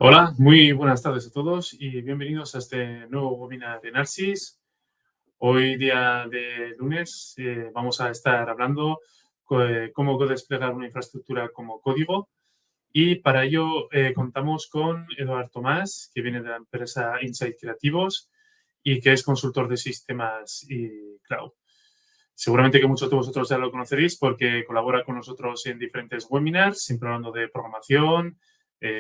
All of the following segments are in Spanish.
Hola, muy buenas tardes a todos y bienvenidos a este nuevo webinar de Narcis. Hoy, día de lunes, vamos a estar hablando cómo desplegar una infraestructura como código y para ello contamos con Eduard Tomás, que viene de la empresa Insight Creativos y que es consultor de sistemas y cloud. Seguramente que muchos de vosotros ya lo conoceréis porque colabora con nosotros en diferentes webinars, siempre hablando de programación,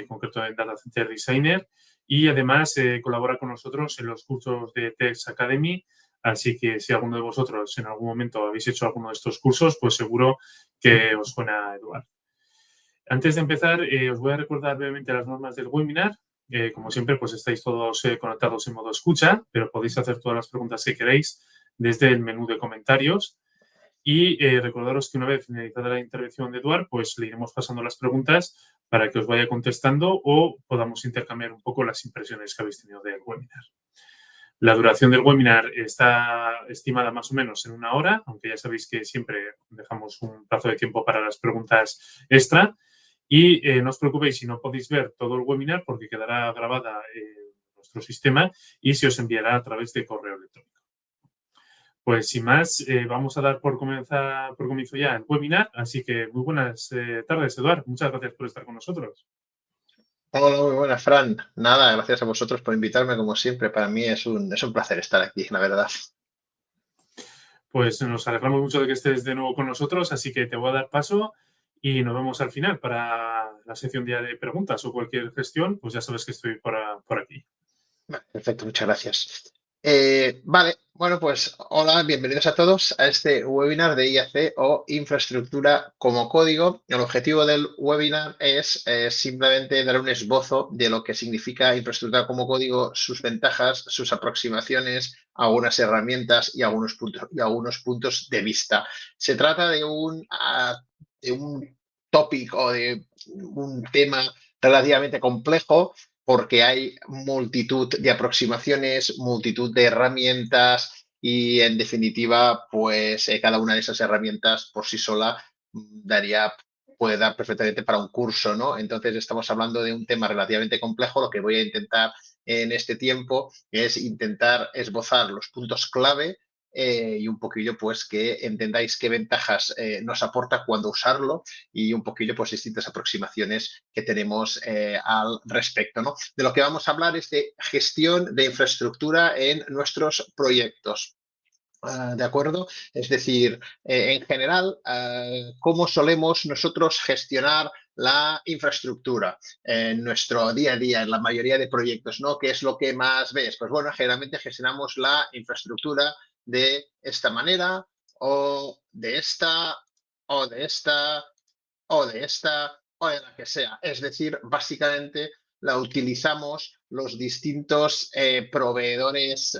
concreto en Data Center Designer, y además colabora con nosotros en los cursos de TEX Academy. Así que si alguno de vosotros en algún momento habéis hecho alguno de estos cursos, pues seguro que os suena Eduard. Antes de empezar, os voy a recordar brevemente las normas del webinar. Como siempre, pues estáis todos conectados en modo escucha, pero podéis hacer todas las preguntas que queréis desde el menú de comentarios. Y recordaros que una vez finalizada la intervención de Eduard, pues le iremos pasando las preguntas para que os vaya contestando o podamos intercambiar un poco las impresiones que habéis tenido del webinar. La duración del webinar está estimada más o menos en 1 hora, aunque ya sabéis que siempre dejamos un plazo de tiempo para las preguntas extra. Y no os preocupéis si no podéis ver todo el webinar porque quedará grabada en nuestro sistema y se os enviará a través de correo electrónico. Pues sin más, vamos a dar por comienzo ya el webinar, así que muy buenas tardes, Eduard. Muchas gracias por estar con nosotros. Hola, muy buenas, Fran. Nada, gracias a vosotros por invitarme, como siempre. Para mí es un placer estar aquí, la verdad. Pues nos alegramos mucho de que estés de nuevo con nosotros, así que te voy a dar paso y nos vemos al final para la sección día de preguntas o cualquier gestión, pues ya sabes que estoy por aquí. Vale, perfecto, muchas gracias. Vale, bueno, pues hola, bienvenidos a todos a este webinar de IAC o Infraestructura como Código. El objetivo del webinar es simplemente dar un esbozo de lo que significa infraestructura como código, sus ventajas, sus aproximaciones, algunas herramientas y algunos puntos de vista. Se trata de un topic o de un tema relativamente complejo porque hay multitud de aproximaciones, multitud de herramientas y, en definitiva, pues cada una de esas herramientas por sí sola puede dar perfectamente para un curso, ¿no? Entonces, estamos hablando de un tema relativamente complejo. Lo que voy a intentar en este tiempo es intentar esbozar los puntos clave y un poquillo, pues, que entendáis qué ventajas nos aporta cuando usarlo y un poquillo, pues, distintas aproximaciones que tenemos al respecto, ¿no? De lo que vamos a hablar es de gestión de infraestructura en nuestros proyectos. ¿De acuerdo? Es decir, en general, ¿cómo solemos nosotros gestionar la infraestructura en nuestro día a día, en la mayoría de proyectos, ¿no? ¿Qué es lo que más ves? Pues bueno, generalmente gestionamos la infraestructura de esta manera o de esta o de esta o de esta o de la que sea. Es decir, básicamente la utilizamos los distintos proveedores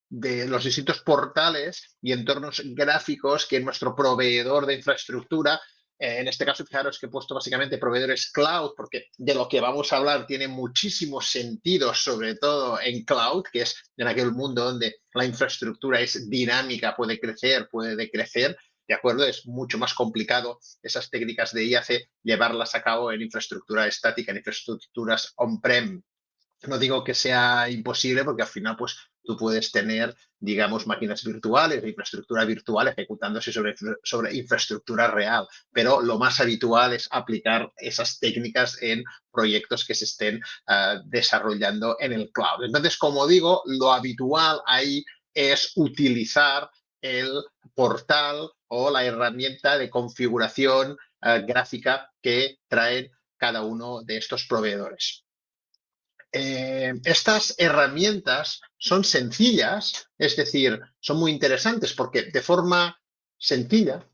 de los distintos portales y entornos gráficos que nuestro proveedor de infraestructura, en este caso, fijaros que he puesto básicamente proveedores cloud, porque de lo que vamos a hablar tiene muchísimo sentido, sobre todo en cloud, que es en aquel mundo donde la infraestructura es dinámica, puede crecer, puede decrecer. ¿De acuerdo? Es mucho más complicado esas técnicas de IAC llevarlas a cabo en infraestructura estática, en infraestructuras on-prem. No digo que sea imposible porque al final pues tú puedes tener, digamos, máquinas virtuales, infraestructura virtual ejecutándose sobre infraestructura real, pero lo más habitual es aplicar esas técnicas en proyectos que se estén desarrollando en el cloud. Entonces, como digo, lo habitual ahí es utilizar el portal o la herramienta de configuración gráfica que traen cada uno de estos proveedores. Estas herramientas son sencillas, es decir, son muy interesantes porque de forma sencilla,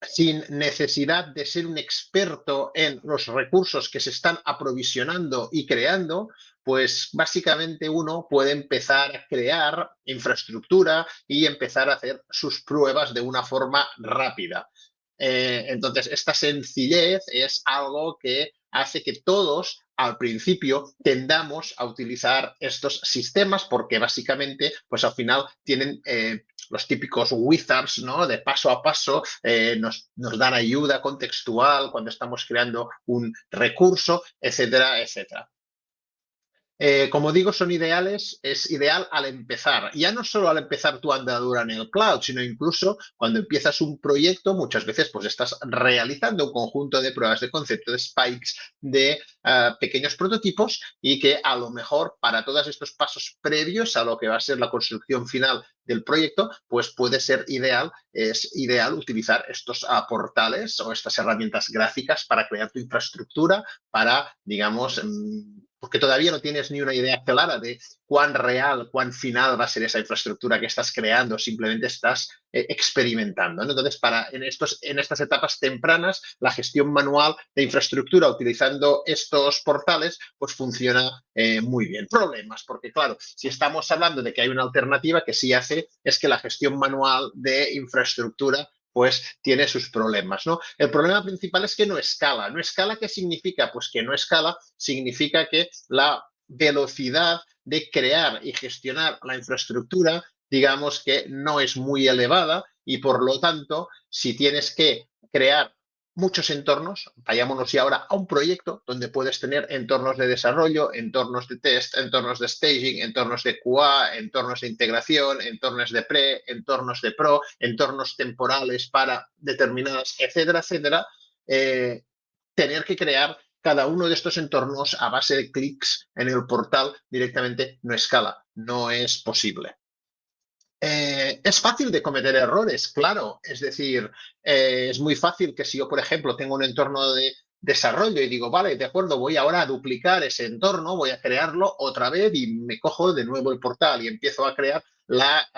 sin necesidad de ser un experto en los recursos que se están aprovisionando y creando, pues básicamente uno puede empezar a crear infraestructura y empezar a hacer sus pruebas de una forma rápida. Entonces, esta sencillez es algo que hace que todos al principio tendamos a utilizar estos sistemas porque básicamente, pues al final tienen los típicos wizards, ¿no? De paso a paso, nos dan ayuda contextual cuando estamos creando un recurso, etcétera, etcétera. Como digo, son ideales, es ideal al empezar. Ya no solo al empezar tu andadura en el cloud, sino incluso cuando empiezas un proyecto, muchas veces pues estás realizando un conjunto de pruebas de concepto, de spikes, de pequeños prototipos y que a lo mejor para todos estos pasos previos a lo que va a ser la construcción final del proyecto, pues puede ser ideal, es ideal utilizar estos portales o estas herramientas gráficas para crear tu infraestructura, para, digamos, porque todavía no tienes ni una idea clara de cuán real, cuán final va a ser esa infraestructura que estás creando, simplemente estás experimentando, ¿no? Entonces, en estas etapas tempranas, la gestión manual de infraestructura utilizando estos portales, pues funciona muy bien. Problemas, porque claro, si estamos hablando de que hay una alternativa que sí hace, es que la gestión manual de infraestructura pues tiene sus problemas, ¿no? El problema principal es que no escala. ¿No escala qué significa? Pues que no escala significa que la velocidad de crear y gestionar la infraestructura, digamos que no es muy elevada y por lo tanto, si tienes que crear muchos entornos, vayámonos ya ahora a un proyecto donde puedes tener entornos de desarrollo, entornos de test, entornos de staging, entornos de QA, entornos de integración, entornos de pre, entornos de pro, entornos temporales para determinadas, etcétera, etcétera, tener que crear cada uno de estos entornos a base de clics en el portal directamente no escala, no es posible. Es fácil de cometer errores, claro. Es decir, es muy fácil que si yo, por ejemplo, tengo un entorno de desarrollo y digo, vale, de acuerdo, voy ahora a duplicar ese entorno, voy a crearlo otra vez y me cojo de nuevo el portal y empiezo a crear la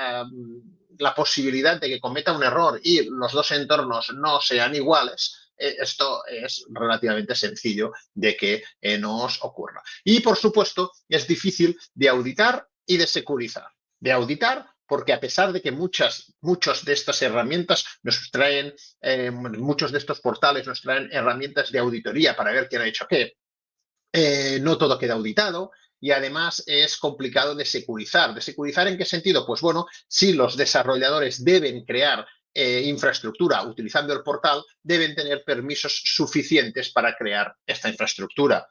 posibilidad de que cometa un error y los dos entornos no sean iguales. Esto es relativamente sencillo de que nos ocurra. Y, por supuesto, es difícil de auditar y de securizar. De auditar porque a pesar de que muchos de estas herramientas nos traen, muchos de estos portales nos traen herramientas de auditoría para ver quién ha hecho qué, no todo queda auditado y además es complicado de securizar. ¿De securizar en qué sentido? Pues bueno, si los desarrolladores deben crear infraestructura utilizando el portal, deben tener permisos suficientes para crear esta infraestructura,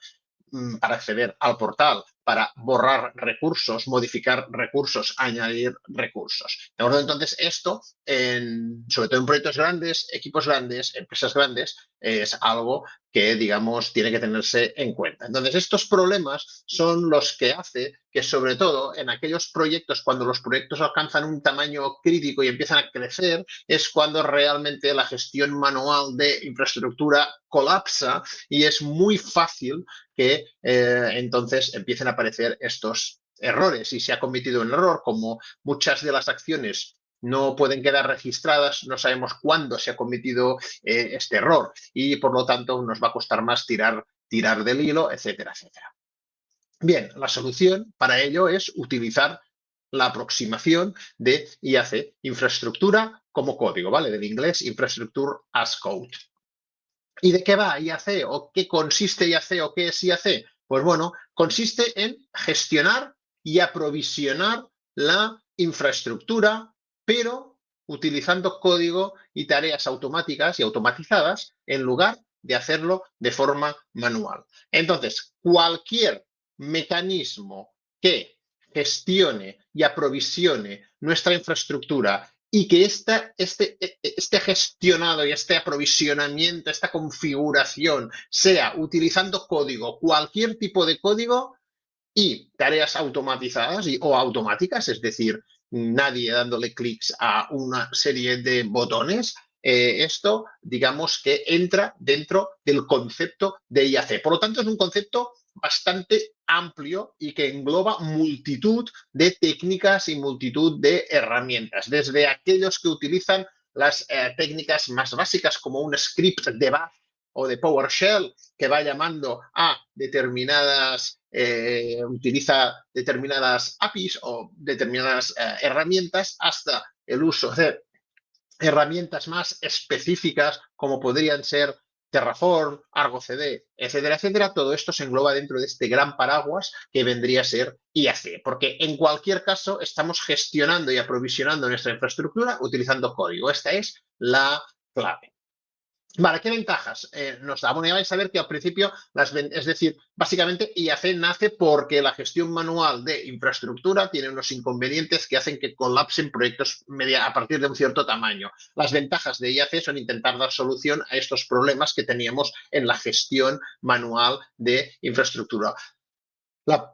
para acceder al portal, para borrar recursos, modificar recursos, añadir recursos. ¿De acuerdo? Entonces, esto, sobre todo en proyectos grandes, equipos grandes, empresas grandes, es algo que, digamos, tiene que tenerse en cuenta. Entonces, estos problemas son los que hace que, sobre todo, en aquellos proyectos, cuando los proyectos alcanzan un tamaño crítico y empiezan a crecer, es cuando realmente la gestión manual de infraestructura colapsa y es muy fácil que entonces empiecen a aparecer estos errores. Y se ha cometido un error, como muchas de las acciones no pueden quedar registradas, no sabemos cuándo se ha cometido este error y por lo tanto nos va a costar más tirar del hilo, etcétera, etcétera. Bien, la solución para ello es utilizar la aproximación de IAC, infraestructura como código, ¿vale? Del inglés, Infrastructure as Code. ¿Y de qué va IAC? ¿O qué consiste IAC? ¿O qué es IAC? Pues bueno, consiste en gestionar y aprovisionar la infraestructura, pero utilizando código y tareas automáticas y automatizadas en lugar de hacerlo de forma manual. Entonces, cualquier mecanismo que gestione y aprovisione nuestra infraestructura y que este gestionado y este aprovisionamiento, esta configuración sea utilizando código, cualquier tipo de código y tareas automatizadas o automáticas, es decir, nadie dándole clics a una serie de botones, esto, digamos que entra dentro del concepto de IAC. Por lo tanto, es un concepto bastante amplio y que engloba multitud de técnicas y multitud de herramientas, desde aquellos que utilizan las técnicas más básicas como un script de bash o de PowerShell que va llamando a determinadas, utiliza determinadas APIs o determinadas herramientas, hasta el uso de herramientas más específicas como podrían ser Terraform, Argo CD, etcétera, etcétera. Todo esto se engloba dentro de este gran paraguas que vendría a ser IAC, porque en cualquier caso estamos gestionando y aprovisionando nuestra infraestructura utilizando código. Esta es la clave. Vale, ¿qué ventajas nos da? Bueno, ya vais a ver que al principio, es decir, básicamente IAC nace porque la gestión manual de infraestructura tiene unos inconvenientes que hacen que colapsen proyectos a partir de un cierto tamaño. Las ventajas de IAC son intentar dar solución a estos problemas que teníamos en la gestión manual de infraestructura.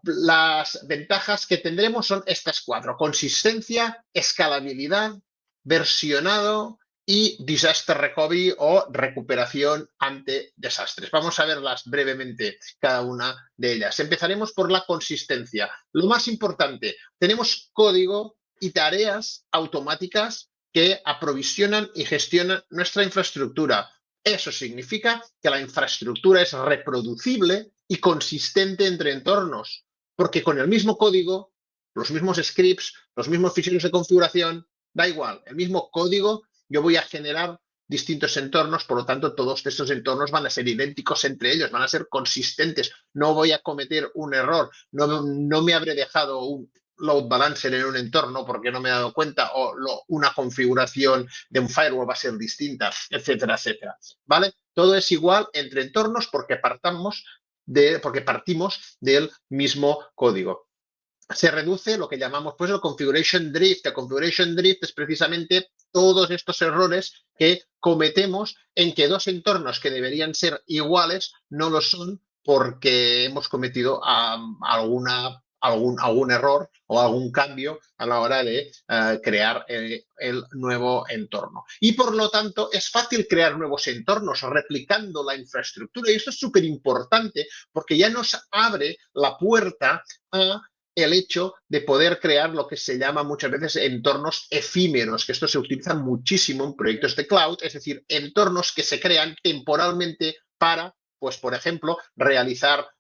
Las ventajas que tendremos son estas cuatro: consistencia, escalabilidad, versionado y disaster recovery o recuperación ante desastres. Vamos a verlas brevemente cada una de ellas. Empezaremos por la consistencia. Lo más importante, tenemos código y tareas automáticas que aprovisionan y gestionan nuestra infraestructura. Eso significa que la infraestructura es reproducible y consistente entre entornos, porque con el mismo código, los mismos scripts, los mismos ficheros de configuración, da igual, el mismo código, yo voy a generar distintos entornos, por lo tanto, todos estos entornos van a ser idénticos entre ellos, van a ser consistentes, no voy a cometer un error, no me habré dejado un load balancer en un entorno porque no me he dado cuenta, o una configuración de un firewall va a ser distinta, etcétera, etcétera. ¿Vale? Todo es igual entre entornos porque partimos del mismo código. Se reduce lo que llamamos pues el configuration drift. El configuration drift es precisamente todos estos errores que cometemos en que dos entornos que deberían ser iguales no lo son porque hemos cometido algún error o algún cambio a la hora de crear el nuevo entorno. Y por lo tanto es fácil crear nuevos entornos replicando la infraestructura, y esto es súper importante porque ya nos abre la puerta a el hecho de poder crear lo que se llama muchas veces entornos efímeros, que esto se utiliza muchísimo en proyectos de cloud, es decir, entornos que se crean temporalmente para, pues por ejemplo,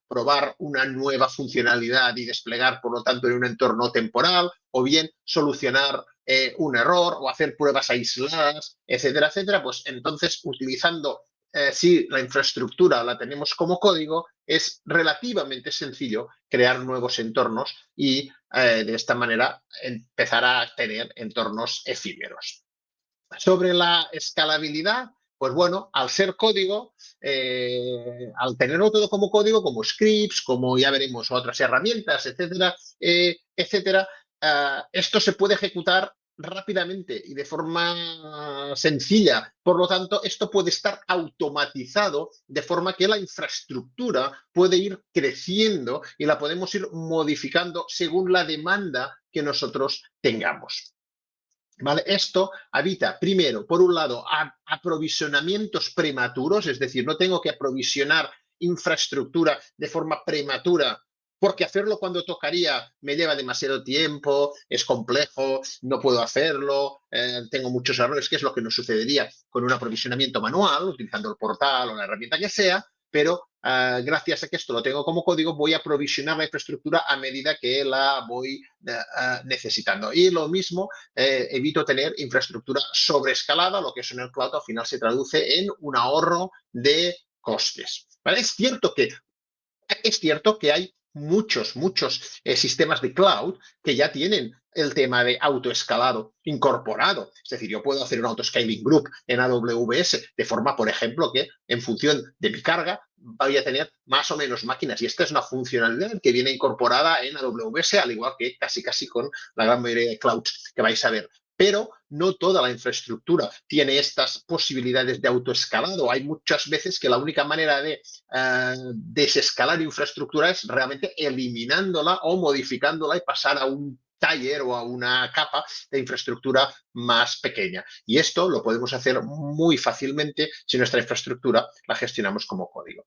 probar una nueva funcionalidad y desplegar, por lo tanto, en un entorno temporal, o bien solucionar un error o hacer pruebas aisladas, etcétera, etcétera. Pues entonces, utilizando si la infraestructura la tenemos como código, es relativamente sencillo crear nuevos entornos y de esta manera empezar a tener entornos efímeros. Sobre la escalabilidad, pues bueno, al ser código, al tenerlo todo como código, como scripts, como ya veremos otras herramientas, etcétera, etcétera, esto se puede ejecutar rápidamente y de forma sencilla. Por lo tanto, esto puede estar automatizado de forma que la infraestructura puede ir creciendo y la podemos ir modificando según la demanda que nosotros tengamos. ¿Vale? Esto evita, primero, por un lado, aprovisionamientos prematuros, es decir, no tengo que aprovisionar infraestructura de forma prematura, porque hacerlo cuando tocaría me lleva demasiado tiempo, es complejo, no puedo hacerlo, tengo muchos errores, que es lo que nos sucedería con un aprovisionamiento manual, utilizando el portal o la herramienta que sea, pero gracias a que esto lo tengo como código, voy a provisionar la infraestructura a medida que la voy necesitando. Y lo mismo, evito tener infraestructura sobreescalada, lo que es en el cloud al final se traduce en un ahorro de costes. ¿Vale? Es cierto que hay muchos sistemas de cloud que ya tienen el tema de autoescalado incorporado. Es decir, yo puedo hacer un autoscaling group en AWS de forma, por ejemplo, que en función de mi carga voy a tener más o menos máquinas. Y esta es una funcionalidad que viene incorporada en AWS, al igual que casi con la gran mayoría de clouds que vais a ver. Pero no toda la infraestructura tiene estas posibilidades de autoescalado. Hay muchas veces que la única manera de desescalar infraestructura es realmente eliminándola o modificándola y pasar a un taller o a una capa de infraestructura más pequeña. Y esto lo podemos hacer muy fácilmente si nuestra infraestructura la gestionamos como código.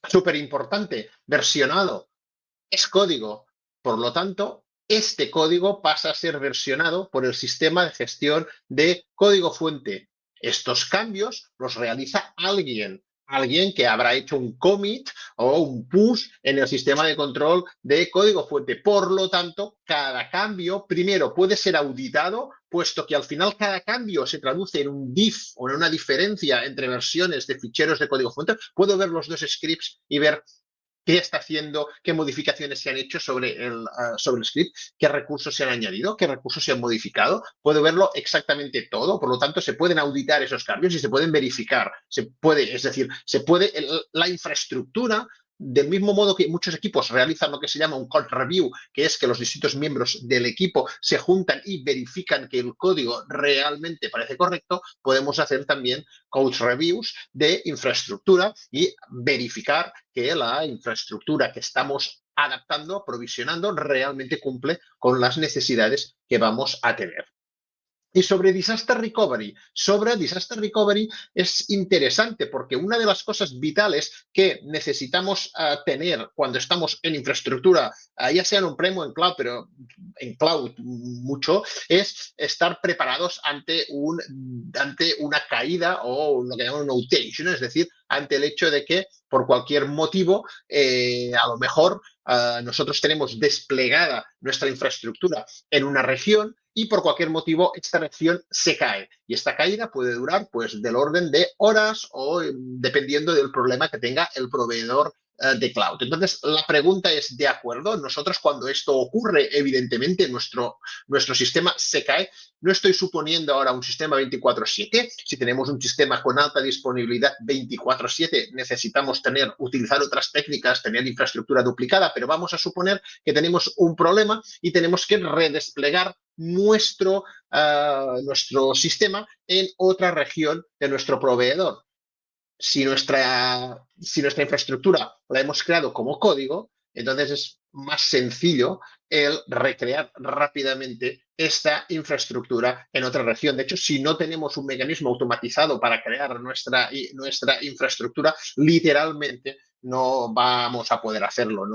Súper importante, versionado. Es código. Por lo tanto, este código pasa a ser versionado por el sistema de gestión de código fuente. Estos cambios los realiza alguien que habrá hecho un commit o un push en el sistema de control de código fuente. Por lo tanto, cada cambio, primero, puede ser auditado, puesto que al final cada cambio se traduce en un diff o en una diferencia entre versiones de ficheros de código fuente. Puedo ver los dos scripts y ver qué está haciendo, qué modificaciones se han hecho sobre el script, qué recursos se han añadido, qué recursos se han modificado. Puedo verlo exactamente todo, por lo tanto, se pueden auditar esos cambios y se pueden verificar. Es decir, la infraestructura, del mismo modo que muchos equipos realizan lo que se llama un code review, que es que los distintos miembros del equipo se juntan y verifican que el código realmente parece correcto, podemos hacer también code reviews de infraestructura y verificar que la infraestructura que estamos adaptando, provisionando, realmente cumple con las necesidades que vamos a tener. Y sobre Disaster Recovery. Sobre Disaster Recovery es interesante porque una de las cosas vitales que necesitamos tener cuando estamos en infraestructura, ya sea en on-prem o en cloud, pero en cloud mucho, es estar preparados ante una caída o lo que llaman un outage, ¿no? Es decir, ante el hecho de que por cualquier motivo, a lo mejor nosotros tenemos desplegada nuestra infraestructura en una región y por cualquier motivo esta región se cae. Y esta caída puede durar pues del orden de horas o dependiendo del problema que tenga el proveedor de cloud. Entonces, la pregunta es, ¿de acuerdo? Nosotros cuando esto ocurre, evidentemente nuestro sistema se cae. No estoy suponiendo ahora un sistema 24/7. Si tenemos un sistema con alta disponibilidad 24/7, necesitamos utilizar otras técnicas, tener infraestructura duplicada, pero vamos a suponer que tenemos un problema y tenemos que redesplegar nuestro sistema en otra región de nuestro proveedor. Si nuestra infraestructura la hemos creado como código, entonces es más sencillo el recrear rápidamente esta infraestructura en otra región. De hecho, si no tenemos un mecanismo automatizado para crear nuestra infraestructura, literalmente no vamos a poder hacerlo.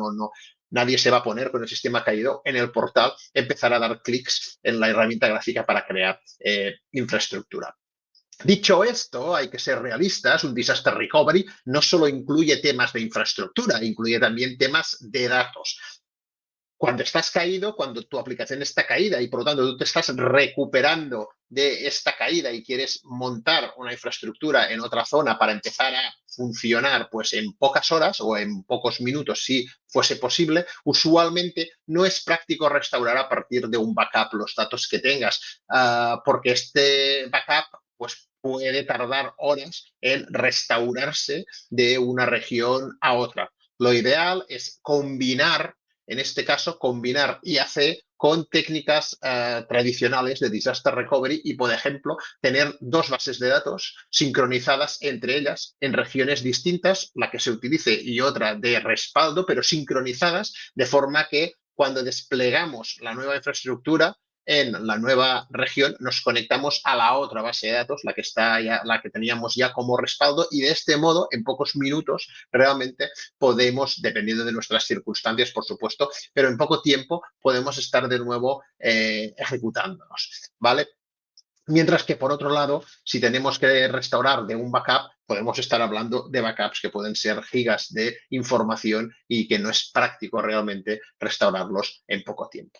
Nadie se va a poner con el sistema caído en el portal, empezar a dar clics en la herramienta gráfica para crear infraestructura. Dicho esto, hay que ser realistas, un disaster recovery no solo incluye temas de infraestructura, incluye también temas de datos. Cuando estás caído, cuando tu aplicación está caída y por lo tanto tú te estás recuperando de esta caída y quieres montar una infraestructura en otra zona para empezar a funcionar pues en pocas horas o en pocos minutos si fuese posible, usualmente no es práctico restaurar a partir de un backup los datos que tengas, porque este backup pues puede tardar horas en restaurarse de una región a otra. Lo ideal es combinar IAC con técnicas tradicionales de disaster recovery y, por ejemplo, tener dos bases de datos sincronizadas entre ellas en regiones distintas, la que se utilice y otra de respaldo, pero sincronizadas de forma que cuando desplegamos la nueva infraestructura en la nueva región nos conectamos a la otra base de datos, la que teníamos ya como respaldo, y de este modo, en pocos minutos, realmente podemos, dependiendo de nuestras circunstancias, por supuesto, pero en poco tiempo podemos estar de nuevo ejecutándonos, ¿vale? Mientras que, por otro lado, si tenemos que restaurar de un backup, podemos estar hablando de backups que pueden ser gigas de información y que no es práctico realmente restaurarlos en poco tiempo.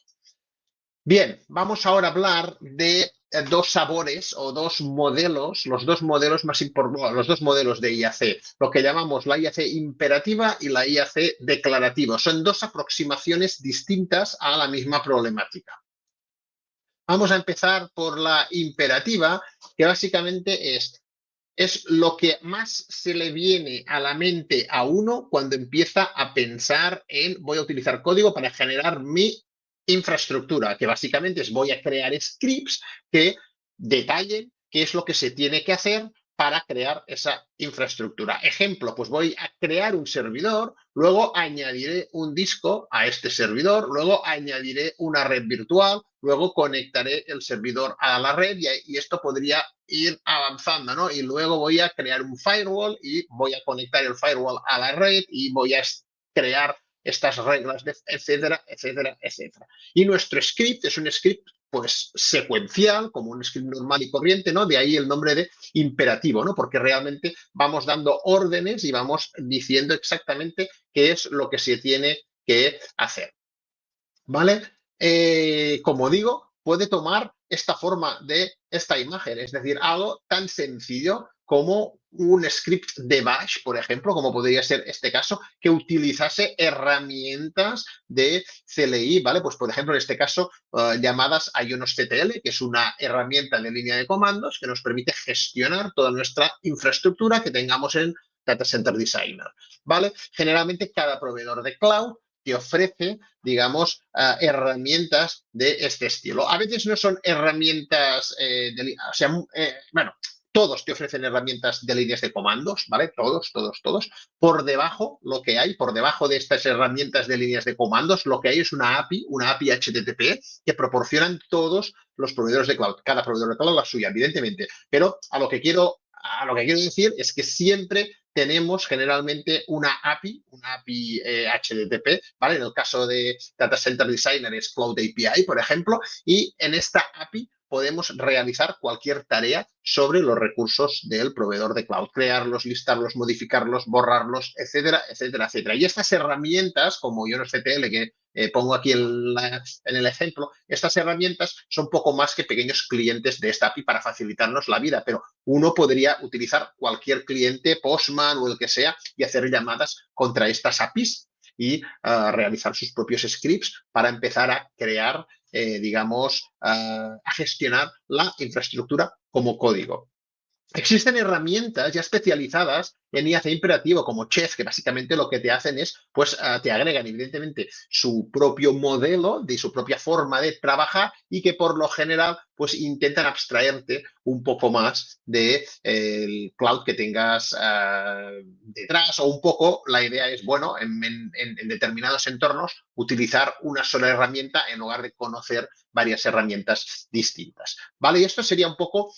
Bien, vamos ahora a hablar de dos sabores o dos modelos, los dos modelos más importantes, los dos modelos de IAC, lo que llamamos la IAC imperativa y la IAC declarativa. Son dos aproximaciones distintas a la misma problemática. Vamos a empezar por la imperativa, que básicamente es lo que más se le viene a la mente a uno cuando empieza a pensar en voy a utilizar código para generar mi infraestructura, que básicamente es voy a crear scripts que detallen qué es lo que se tiene que hacer para crear esa infraestructura. Ejemplo, pues voy a crear un servidor, luego añadiré un disco a este servidor, luego añadiré una red virtual, luego conectaré el servidor a la red y esto podría ir avanzando, ¿no? Y luego voy a crear un firewall y voy a conectar el firewall a la red y voy a crear estas reglas, etcétera, etcétera, etcétera. Y nuestro script es un script pues secuencial, como un script normal y corriente, ¿no? De ahí el nombre de imperativo, ¿no? Porque realmente vamos dando órdenes y vamos diciendo exactamente qué es lo que se tiene que hacer, ¿vale? Como digo, puede tomar esta forma de esta imagen, es decir, algo tan sencillo como un script de bash, por ejemplo, como podría ser este caso, que utilizase herramientas de CLI, ¿vale? Pues, por ejemplo, en este caso, llamadas IONOSCTL, que es una herramienta de línea de comandos que nos permite gestionar toda nuestra infraestructura que tengamos en Data Center Designer, ¿vale? Generalmente, cada proveedor de cloud te ofrece, digamos, herramientas de este estilo. A veces no son herramientas, bueno, todos te ofrecen herramientas de líneas de comandos, ¿vale? Todos, todos, todos. Por debajo, lo que hay, por debajo de estas herramientas de líneas de comandos, lo que hay es una API HTTP que proporcionan todos los proveedores de cloud. Cada proveedor de cloud la suya, evidentemente. Pero a lo que quiero decir es que siempre tenemos generalmente una API HTTP, ¿vale? En el caso de Data Center Designer es Cloud API, por ejemplo, y en esta API podemos realizar cualquier tarea sobre los recursos del proveedor de cloud, crearlos, listarlos, modificarlos, borrarlos, etcétera, etcétera, etcétera. Y estas herramientas, como IONOSCTL, que pongo aquí en el ejemplo, estas herramientas son poco más que pequeños clientes de esta API para facilitarnos la vida, pero uno podría utilizar cualquier cliente, Postman o el que sea, y hacer llamadas contra estas APIs y realizar sus propios scripts para empezar a crear, digamos, a gestionar la infraestructura como código. Existen herramientas ya especializadas en IAC imperativo como Chef, que básicamente lo que te hacen es, pues te agregan evidentemente su propio modelo, de su propia forma de trabajar y que por lo general pues intentan abstraerte un poco más del cloud que tengas detrás, o un poco la idea es, bueno, en determinados entornos utilizar una sola herramienta en lugar de conocer varias herramientas distintas, ¿vale? Y esto sería un poco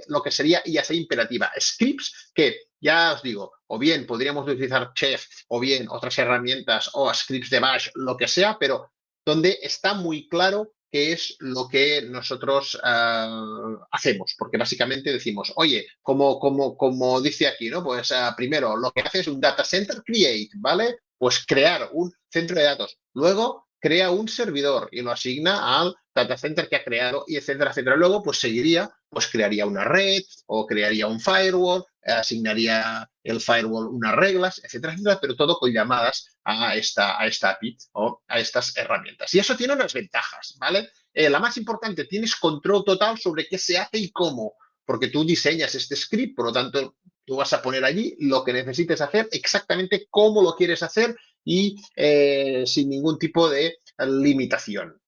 lo que sería IAC imperativa. Scripts que, ya os digo, o bien podríamos utilizar Chef o bien otras herramientas o scripts de bash, lo que sea, pero donde está muy claro qué es lo que nosotros hacemos, porque básicamente decimos, oye, como dice aquí, ¿no? Pues primero lo que hace es un data center create, ¿vale? Pues crear un centro de datos. Luego crea un servidor y lo asigna al data center que ha creado, y etcétera, etcétera. Luego, pues seguiría, pues crearía una red o crearía un firewall, asignaría el firewall unas reglas, etcétera, etcétera, pero todo con llamadas a esta API o a estas herramientas. Y eso tiene unas ventajas, ¿vale? La más importante, tienes control total sobre qué se hace y cómo, porque tú diseñas este script, por lo tanto, tú vas a poner allí lo que necesites hacer, exactamente cómo lo quieres hacer y sin ningún tipo de limitación.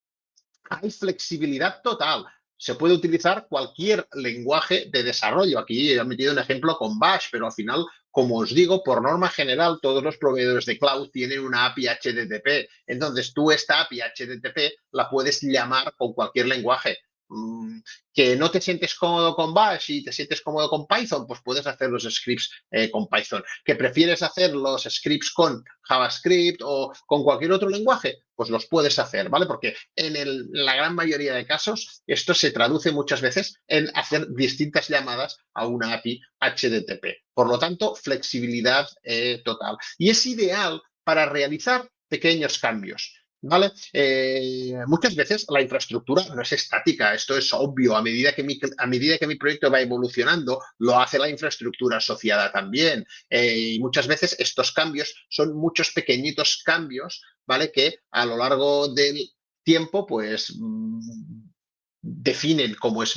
Hay flexibilidad total. Se puede utilizar cualquier lenguaje de desarrollo. Aquí he metido un ejemplo con Bash, pero al final, como os digo, por norma general, todos los proveedores de cloud tienen una API HTTP. Entonces, tú esta API HTTP la puedes llamar con cualquier lenguaje. Que no te sientes cómodo con Bash y te sientes cómodo con Python, pues puedes hacer los scripts con Python. ¿Que prefieres hacer los scripts con JavaScript o con cualquier otro lenguaje? Pues los puedes hacer, ¿vale? Porque en la gran mayoría de casos esto se traduce muchas veces en hacer distintas llamadas a una API HTTP. Por lo tanto, flexibilidad total. Y es ideal para realizar pequeños cambios. ¿Vale? Muchas veces la infraestructura no es estática, esto es obvio. A medida que mi proyecto va evolucionando, lo hace la infraestructura asociada también. Y muchas veces estos cambios son muchos pequeñitos cambios, ¿vale? Que a lo largo del tiempo, pues, definen cómo es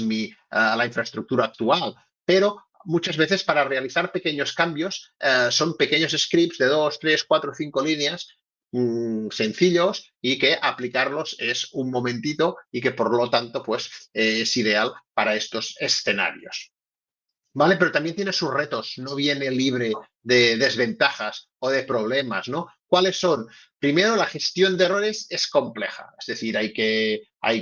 la infraestructura actual. Pero muchas veces para realizar pequeños cambios son pequeños scripts de 2, 3, 4, 5 líneas sencillos, y que aplicarlos es un momentito y que por lo tanto pues es ideal para estos escenarios. ¿Vale? Pero también tiene sus retos, no viene libre de desventajas o de problemas, ¿no? ¿Cuáles son? Primero, la gestión de errores es compleja, es decir, hay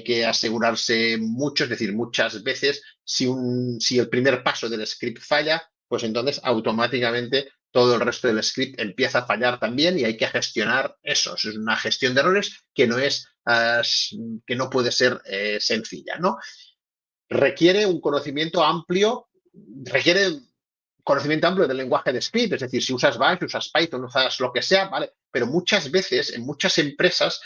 que asegurarse mucho, es decir, muchas veces si el primer paso del script falla, pues entonces automáticamente todo el resto del script empieza a fallar también, y hay que gestionar eso. Es una gestión de errores que no puede ser sencilla, ¿no? Requiere un conocimiento amplio, requiere conocimiento amplio del lenguaje de script, es decir, si usas Bash, usas Python, usas lo que sea, ¿vale? Pero muchas veces, en muchas empresas,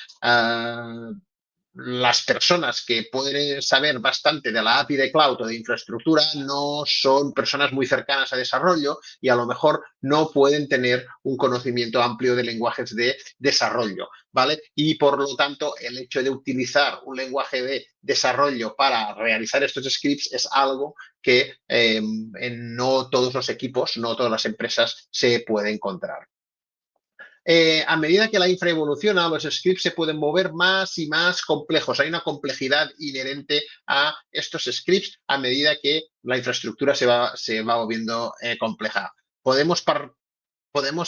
las personas que pueden saber bastante de la API de cloud o de infraestructura no son personas muy cercanas a desarrollo y a lo mejor no pueden tener un conocimiento amplio de lenguajes de desarrollo, ¿vale? Y por lo tanto, el hecho de utilizar un lenguaje de desarrollo para realizar estos scripts es algo que en no todos los equipos, no todas las empresas se puede encontrar. A medida que la infra evoluciona, los scripts se pueden mover más y más complejos. Hay una complejidad inherente a estos scripts a medida que la infraestructura se va moviendo compleja. Podemos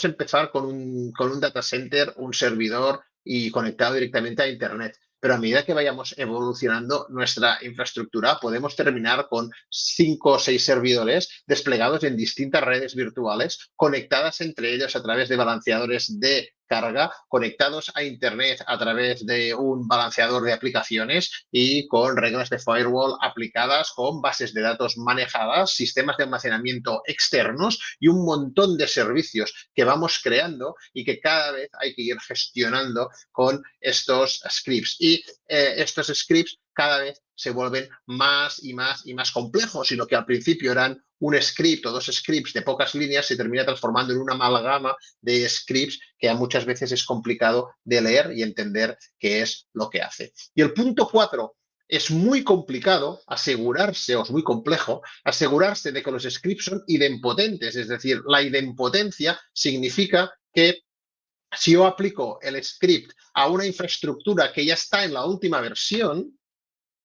empezar con un data center, un servidor y conectado directamente a Internet. Pero a medida que vayamos evolucionando nuestra infraestructura, podemos terminar con 5 o 6 servidores desplegados en distintas redes virtuales, conectadas entre ellos a través de balanceadores de carga, conectados a Internet a través de un balanceador de aplicaciones y con reglas de firewall aplicadas, con bases de datos manejadas, sistemas de almacenamiento externos y un montón de servicios que vamos creando y que cada vez hay que ir gestionando con estos scripts. Y estos scripts cada vez se vuelven más y más y más complejos, sino que al principio eran un script o dos scripts de pocas líneas, se termina transformando en una amalgama de scripts que muchas veces es complicado de leer y entender qué es lo que hace. Y el punto 4, es muy complicado asegurarse, o es muy complejo, asegurarse de que los scripts son idempotentes. Es decir, la idempotencia significa que si yo aplico el script a una infraestructura que ya está en la última versión,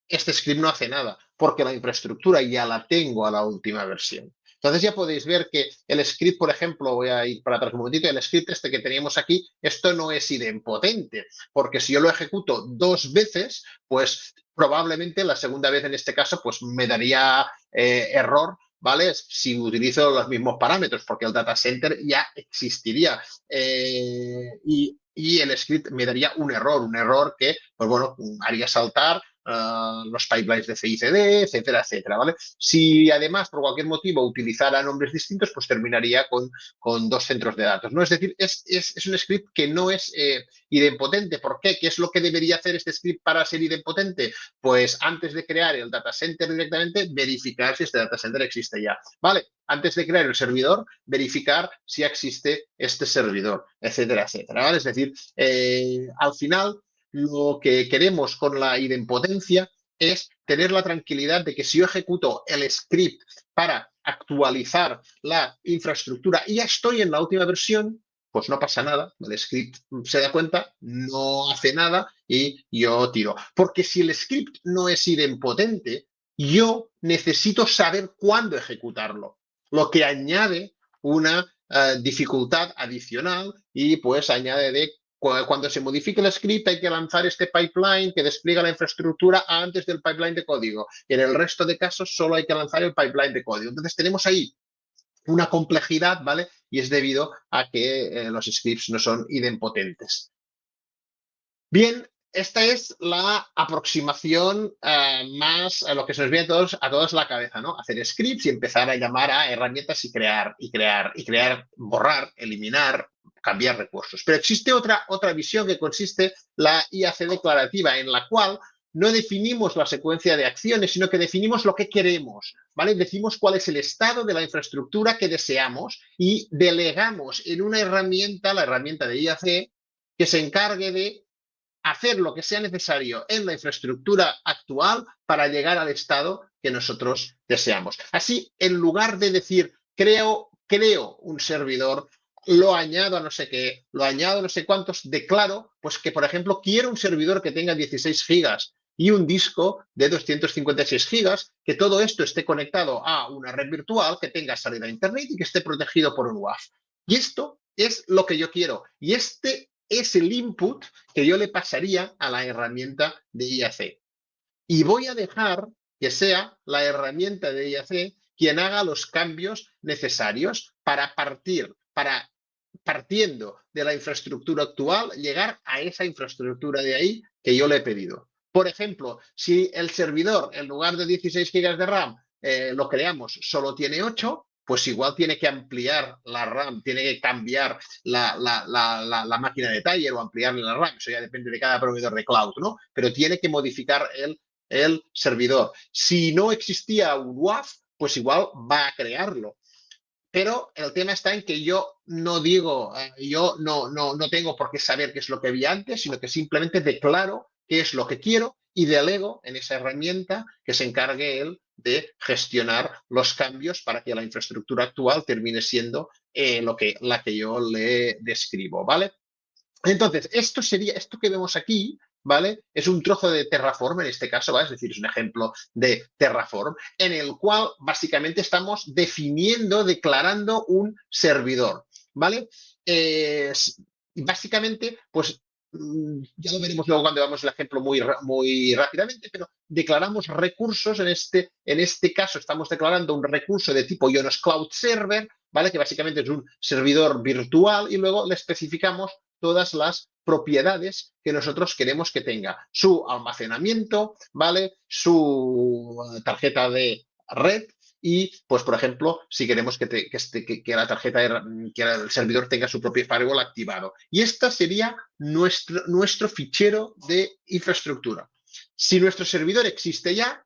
este script no hace nada, porque la infraestructura ya la tengo a la última versión. Entonces ya podéis ver que el script, por ejemplo, voy a ir para atrás un momentito, el script este que teníamos aquí, esto no es idempotente, porque si yo lo ejecuto 2 veces, pues probablemente la segunda vez en este caso, pues me daría error, ¿vale? Si utilizo los mismos parámetros, porque el data center ya existiría. Y el script me daría un error que, pues bueno, haría saltar los pipelines de CI/CD, etcétera, etcétera, ¿vale? Si además por cualquier motivo utilizara nombres distintos, pues terminaría con 2 centros de datos, ¿no? Es decir, es un script que no es idempotente. ¿Por qué? ¿Qué es lo que debería hacer este script para ser idempotente? Pues antes de crear el data center directamente, verificar si este data center existe ya, ¿vale? Antes de crear el servidor, verificar si existe este servidor, etcétera, etcétera, ¿vale? Es decir, al final lo que queremos con la idempotencia es tener la tranquilidad de que si yo ejecuto el script para actualizar la infraestructura y ya estoy en la última versión, pues no pasa nada, el script se da cuenta, no hace nada y yo tiro. Porque si el script no es idempotente, yo necesito saber cuándo ejecutarlo, lo que añade una dificultad adicional y pues añade de cuando se modifique el script hay que lanzar este pipeline que despliega la infraestructura antes del pipeline de código. Y en el resto de casos solo hay que lanzar el pipeline de código. Entonces tenemos ahí una complejidad, ¿vale? Y es debido a que los scripts no son idempotentes. Bien, esta es la aproximación más a lo que se nos viene a todos la cabeza, ¿no? Hacer scripts y empezar a llamar a herramientas y crear, borrar, eliminar, cambiar recursos. Pero existe otra visión que consiste la IAC declarativa, en la cual no definimos la secuencia de acciones, sino que definimos lo que queremos, ¿vale? Decimos cuál es el estado de la infraestructura que deseamos y delegamos en una herramienta, la herramienta de IAC, que se encargue de hacer lo que sea necesario en la infraestructura actual para llegar al estado que nosotros deseamos. Así, en lugar de decir, creo un servidor, lo añado a no sé qué, lo añado a no sé cuántos, declaro, pues que, por ejemplo, quiero un servidor que tenga 16 gigas y un disco de 256 gigas, que todo esto esté conectado a una red virtual, que tenga salida a Internet y que esté protegido por un WAF. Y esto es lo que yo quiero. Y este es el input que yo le pasaría a la herramienta de IAC. Y voy a dejar que sea la herramienta de IAC quien haga los cambios necesarios para partiendo de la infraestructura actual, llegar a esa infraestructura de ahí que yo le he pedido. Por ejemplo, si el servidor, en lugar de 16 GB de RAM, lo creamos, solo tiene 8, pues igual tiene que ampliar la RAM, tiene que cambiar la máquina de Tiger o ampliarle la RAM. Eso ya depende de cada proveedor de cloud, ¿no? Pero tiene que modificar el servidor. Si no existía un WAF, pues igual va a crearlo. Pero el tema está en que yo no digo, yo no tengo por qué saber qué es lo que había antes, sino que simplemente declaro qué es lo que quiero y delego en esa herramienta que se encargue él de gestionar los cambios para que la infraestructura actual termine siendo la que yo le describo, ¿vale? Entonces, esto que vemos aquí, ¿vale? Es un trozo de Terraform en este caso, ¿vale? Es decir, es un ejemplo de Terraform en el cual básicamente estamos definiendo, declarando un servidor, ¿vale? Básicamente, pues ya lo veremos luego cuando veamos el ejemplo muy rápidamente, pero declaramos recursos, en este caso estamos declarando un recurso de tipo Ionos Cloud Server, ¿vale? Que básicamente es un servidor virtual y luego le especificamos todas las propiedades que nosotros queremos que tenga. Su almacenamiento, ¿vale? Su tarjeta de red y, pues, por ejemplo, si queremos que la tarjeta, que el servidor tenga su propio firewall activado. Y esta sería nuestro fichero de infraestructura. Si nuestro servidor existe ya,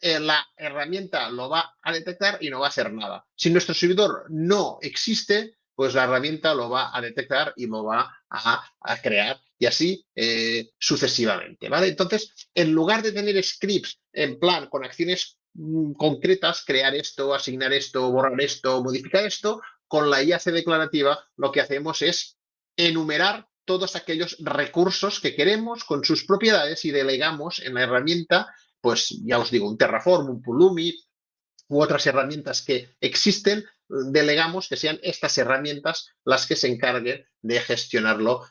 la herramienta lo va a detectar y no va a hacer nada. Si nuestro servidor no existe, pues la herramienta lo va a detectar y lo va a crear y así sucesivamente, ¿vale? Entonces, en lugar de tener scripts en plan con acciones concretas, crear esto, asignar esto, borrar esto, modificar esto, con la IAC declarativa lo que hacemos es enumerar todos aquellos recursos que queremos con sus propiedades y delegamos en la herramienta, pues ya os digo, un Terraform, un Pulumi u otras herramientas que existen, delegamos que sean estas herramientas las que se encarguen de gestionarlo,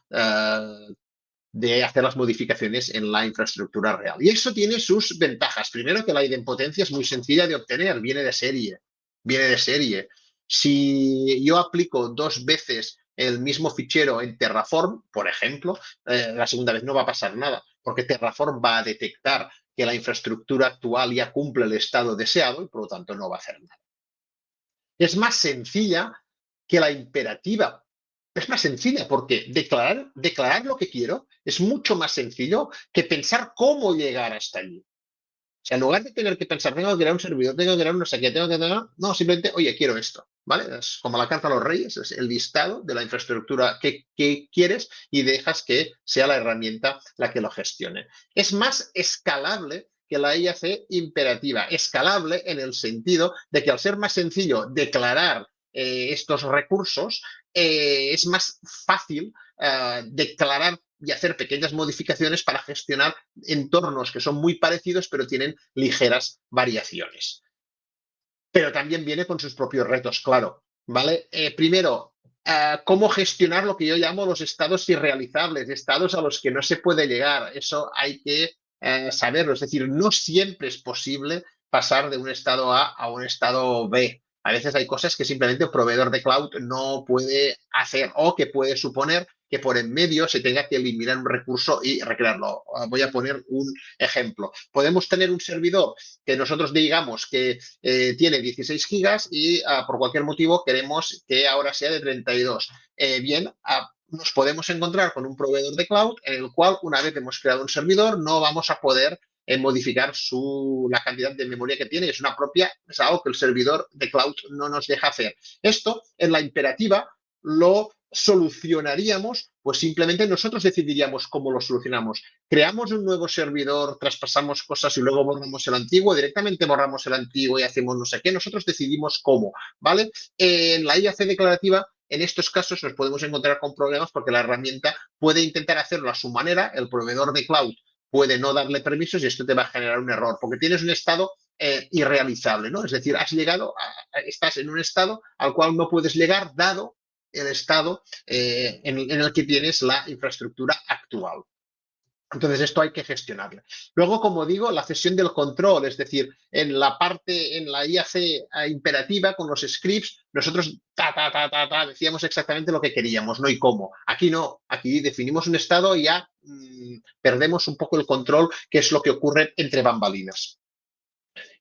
de hacer las modificaciones en la infraestructura real. Y eso tiene sus ventajas. Primero, que la idempotencia es muy sencilla de obtener, viene de serie. Viene de serie. Si yo aplico 2 veces el mismo fichero en Terraform, por ejemplo, la segunda vez no va a pasar nada, porque Terraform va a detectar que la infraestructura actual ya cumple el estado deseado y por lo tanto no va a hacer nada. Es más sencilla que la imperativa. Es más sencilla porque declarar lo que quiero es mucho más sencillo que pensar cómo llegar hasta allí. O sea, en lugar de tener que pensar, tengo que crear un servidor, tengo que crear no sé qué, tengo que tener... No, simplemente, oye, quiero esto, ¿vale? Es como la carta a los reyes, es el listado de la infraestructura que quieres y dejas que sea la herramienta la que lo gestione. Es más escalable que la IAC imperativa. Escalable en el sentido de que al ser más sencillo declarar estos recursos, es más fácil declarar y hacer pequeñas modificaciones para gestionar entornos que son muy parecidos pero tienen ligeras variaciones. Pero también viene con sus propios retos, claro, ¿vale? Primero, cómo gestionar lo que yo llamo los estados irrealizables, estados a los que no se puede llegar. Eso hay que saberlo. Es decir, no siempre es posible pasar de un estado A a un estado B. A veces hay cosas que simplemente el proveedor de cloud no puede hacer o que puede suponer que por en medio se tenga que eliminar un recurso y recrearlo. Voy a poner un ejemplo. Podemos tener un servidor que nosotros digamos que tiene 16 gigas y por cualquier motivo queremos que ahora sea de 32. Bien, nos podemos encontrar con un proveedor de cloud en el cual una vez hemos creado un servidor no vamos a poder modificar la cantidad de memoria que tiene. Es algo que el servidor de cloud no nos deja hacer. Esto en la imperativa lo solucionaríamos, pues simplemente nosotros decidiríamos cómo lo solucionamos. Creamos un nuevo servidor, traspasamos cosas y luego borramos el antiguo, directamente borramos el antiguo y hacemos no sé qué, nosotros decidimos cómo, ¿vale? En la IAC declarativa, en estos casos nos podemos encontrar con problemas porque la herramienta puede intentar hacerlo a su manera, el proveedor de cloud puede no darle permisos y esto te va a generar un error, porque tienes un estado irrealizable, ¿no? Es decir, estás en un estado al cual no puedes llegar dado el estado en el que tienes la infraestructura actual. Entonces, esto hay que gestionarlo. Luego, como digo, la cesión del control, es decir, en la IAC imperativa, con los scripts, nosotros decíamos exactamente lo que queríamos, no y cómo. Aquí no, aquí definimos un estado y ya perdemos un poco el control, que es lo que ocurre entre bambalinas.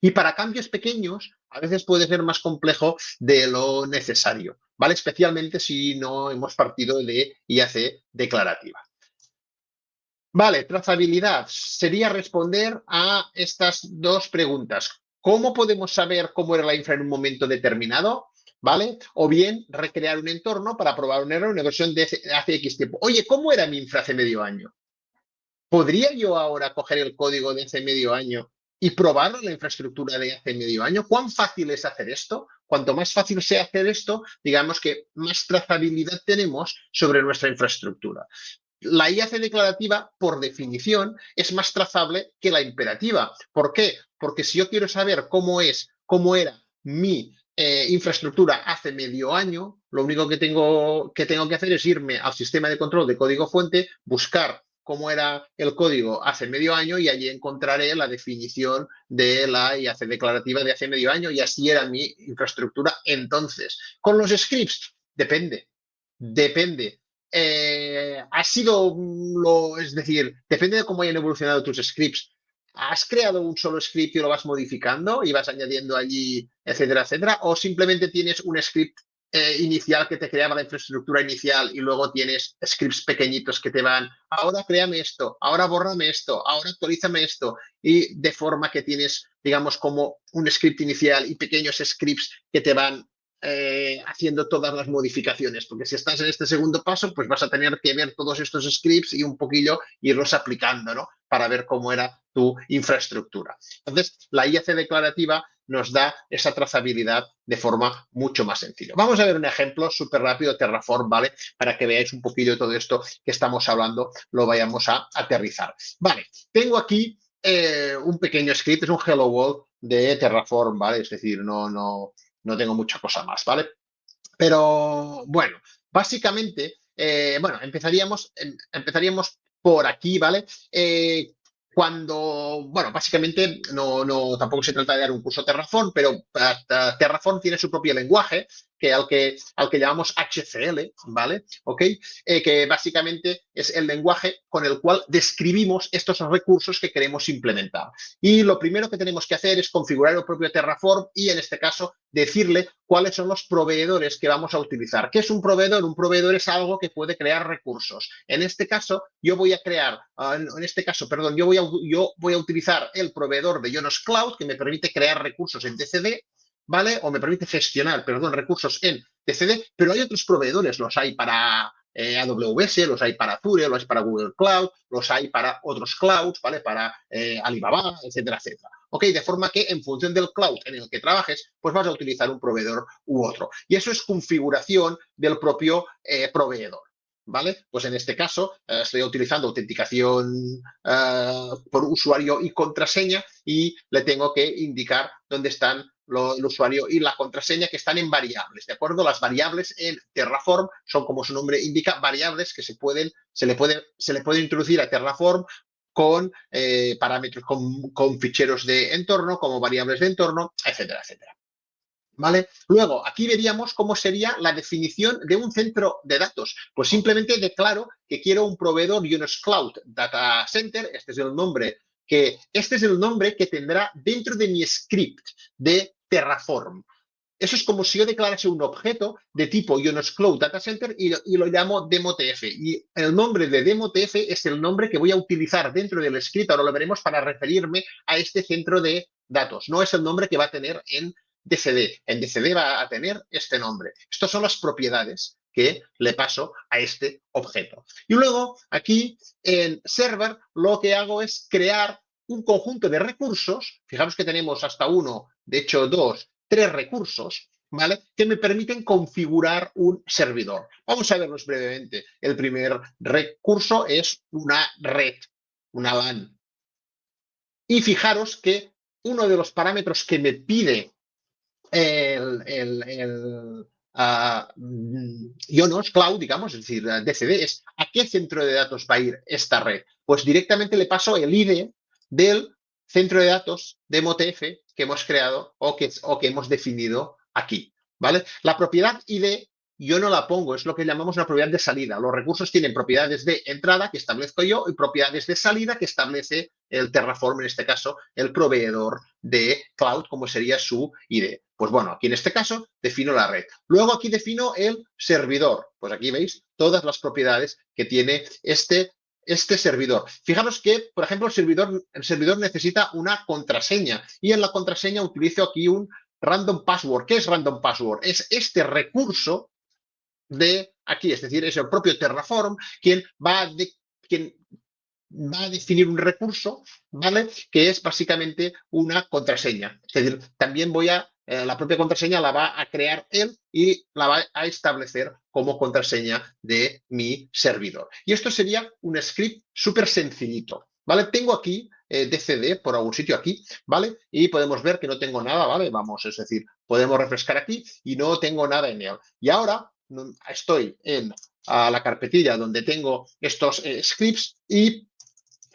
Y para cambios pequeños a veces puede ser más complejo de lo necesario, ¿vale? Especialmente si no hemos partido de IAC declarativa. Vale, trazabilidad sería responder a estas dos preguntas. ¿Cómo podemos saber cómo era la infra en un momento determinado? ¿Vale? O bien recrear un entorno para probar un error, una versión de hace X tiempo. Oye, ¿cómo era mi infra hace medio año? ¿Podría yo ahora coger el código de hace medio año y probarlo en la infraestructura de hace medio año? ¿Cuán fácil es hacer esto? Cuanto más fácil sea hacer esto, digamos que más trazabilidad tenemos sobre nuestra infraestructura. La IAC declarativa, por definición, es más trazable que la imperativa. ¿Por qué? Porque si yo quiero saber cómo era mi infraestructura hace medio año, lo único que tengo que hacer es irme al sistema de control de código fuente, buscar cómo era el código hace medio año y allí encontraré la definición de la IAC declarativa de hace medio año y así era mi infraestructura entonces. Con los scripts, depende. Es decir, depende de cómo hayan evolucionado tus scripts. ¿Has creado un solo script y lo vas modificando y vas añadiendo allí, etcétera, etcétera? ¿O simplemente tienes un script inicial que te creaba la infraestructura inicial y luego tienes scripts pequeñitos que te van, ahora créame esto, ahora bórrame esto, ahora actualízame esto, y de forma que tienes, digamos, como un script inicial y pequeños scripts que te van haciendo todas las modificaciones, porque si estás en este segundo paso, pues vas a tener que ver todos estos scripts y un poquillo irlos aplicando, ¿no? Para ver cómo era tu infraestructura. Entonces, la IAC declarativa nos da esa trazabilidad de forma mucho más sencilla. Vamos a ver un ejemplo súper rápido, Terraform, ¿vale? Para que veáis un poquillo todo esto que estamos hablando, lo vayamos a aterrizar. Vale, tengo aquí un pequeño script, es un Hello World de Terraform, ¿vale? Es decir, no tengo mucha cosa más, ¿vale? Pero bueno, básicamente, bueno, empezaríamos por aquí, ¿vale? Bueno, básicamente tampoco se trata de dar un curso Terraform, pero Terraform tiene su propio lenguaje, al que llamamos HCL, ¿vale? ¿Ok? Que básicamente es el lenguaje con el cual describimos estos recursos que queremos implementar. Y lo primero que tenemos que hacer es configurar el propio Terraform y, en este caso, decirle cuáles son los proveedores que vamos a utilizar. ¿Qué es un proveedor? Un proveedor es algo que puede crear recursos. En este caso, yo voy a utilizar el proveedor de Yonos Cloud, que me permite crear recursos en DCD, ¿vale? O me permite gestionar, perdón, recursos en DCD, pero hay otros proveedores, los hay para AWS, los hay para Azure, los hay para Google Cloud, los hay para otros clouds, ¿vale? Para Alibaba, etcétera, etcétera. ¿Ok? De forma que en función del cloud en el que trabajes, pues vas a utilizar un proveedor u otro. Y eso es configuración del propio proveedor. ¿Vale? Pues en este caso estoy utilizando autenticación por usuario y contraseña y le tengo que indicar dónde están el usuario y la contraseña, que están en variables, ¿de acuerdo? Las variables en Terraform son, como su nombre indica, variables que se le puede introducir a Terraform con parámetros, con ficheros de entorno, como variables de entorno, etcétera, etcétera. ¿Vale? Luego, aquí veríamos cómo sería la definición de un centro de datos. Pues simplemente declaro que quiero un proveedor Yonos Cloud Data Center. Este es el nombre que tendrá dentro de mi script de Terraform. Eso es como si yo declarase un objeto de tipo Yonos Cloud Data Center y lo llamo DemoTF. Y el nombre de DemoTF es el nombre que voy a utilizar dentro del script, ahora lo veremos, para referirme a este centro de datos. No es el nombre que va a tener en DCD. En DCD va a tener este nombre. Estas son las propiedades que le paso a este objeto. Y luego, aquí en Server, lo que hago es crear un conjunto de recursos. Fijaros que tenemos hasta uno, de hecho dos, 3 recursos, ¿vale? Que me permiten configurar un servidor. Vamos a verlos brevemente. El primer recurso es una red, una LAN. Y fijaros que uno de los parámetros que me pide Yonos Cloud, digamos, es decir, DCD, es a qué centro de datos va a ir esta red. Pues directamente le paso el ID del centro de datos de MOTF que hemos creado o que hemos definido aquí, ¿vale? La propiedad ID yo no la pongo, es lo que llamamos una propiedad de salida. Los recursos tienen propiedades de entrada que establezco yo y propiedades de salida que establece el Terraform, en este caso, el proveedor de cloud, como sería su ID. Pues bueno, aquí en este caso defino la red. Luego aquí defino el servidor. Pues aquí veis todas las propiedades que tiene este servidor. Fijaros que, por ejemplo, el servidor necesita una contraseña y en la contraseña utilizo aquí un random password. ¿Qué es random password? Es este recurso de aquí, es decir, es el propio Terraform quien va a definir un recurso, ¿vale? Que es básicamente una contraseña. Es decir, también la propia contraseña la va a crear él y la va a establecer como contraseña de mi servidor. Y esto sería un script súper sencillito, ¿vale? Tengo aquí DCD por algún sitio aquí, ¿vale? Y podemos ver que no tengo nada, ¿vale? Vamos, es decir, podemos refrescar aquí y no tengo nada en él. Y ahora estoy en la carpetilla donde tengo estos scripts y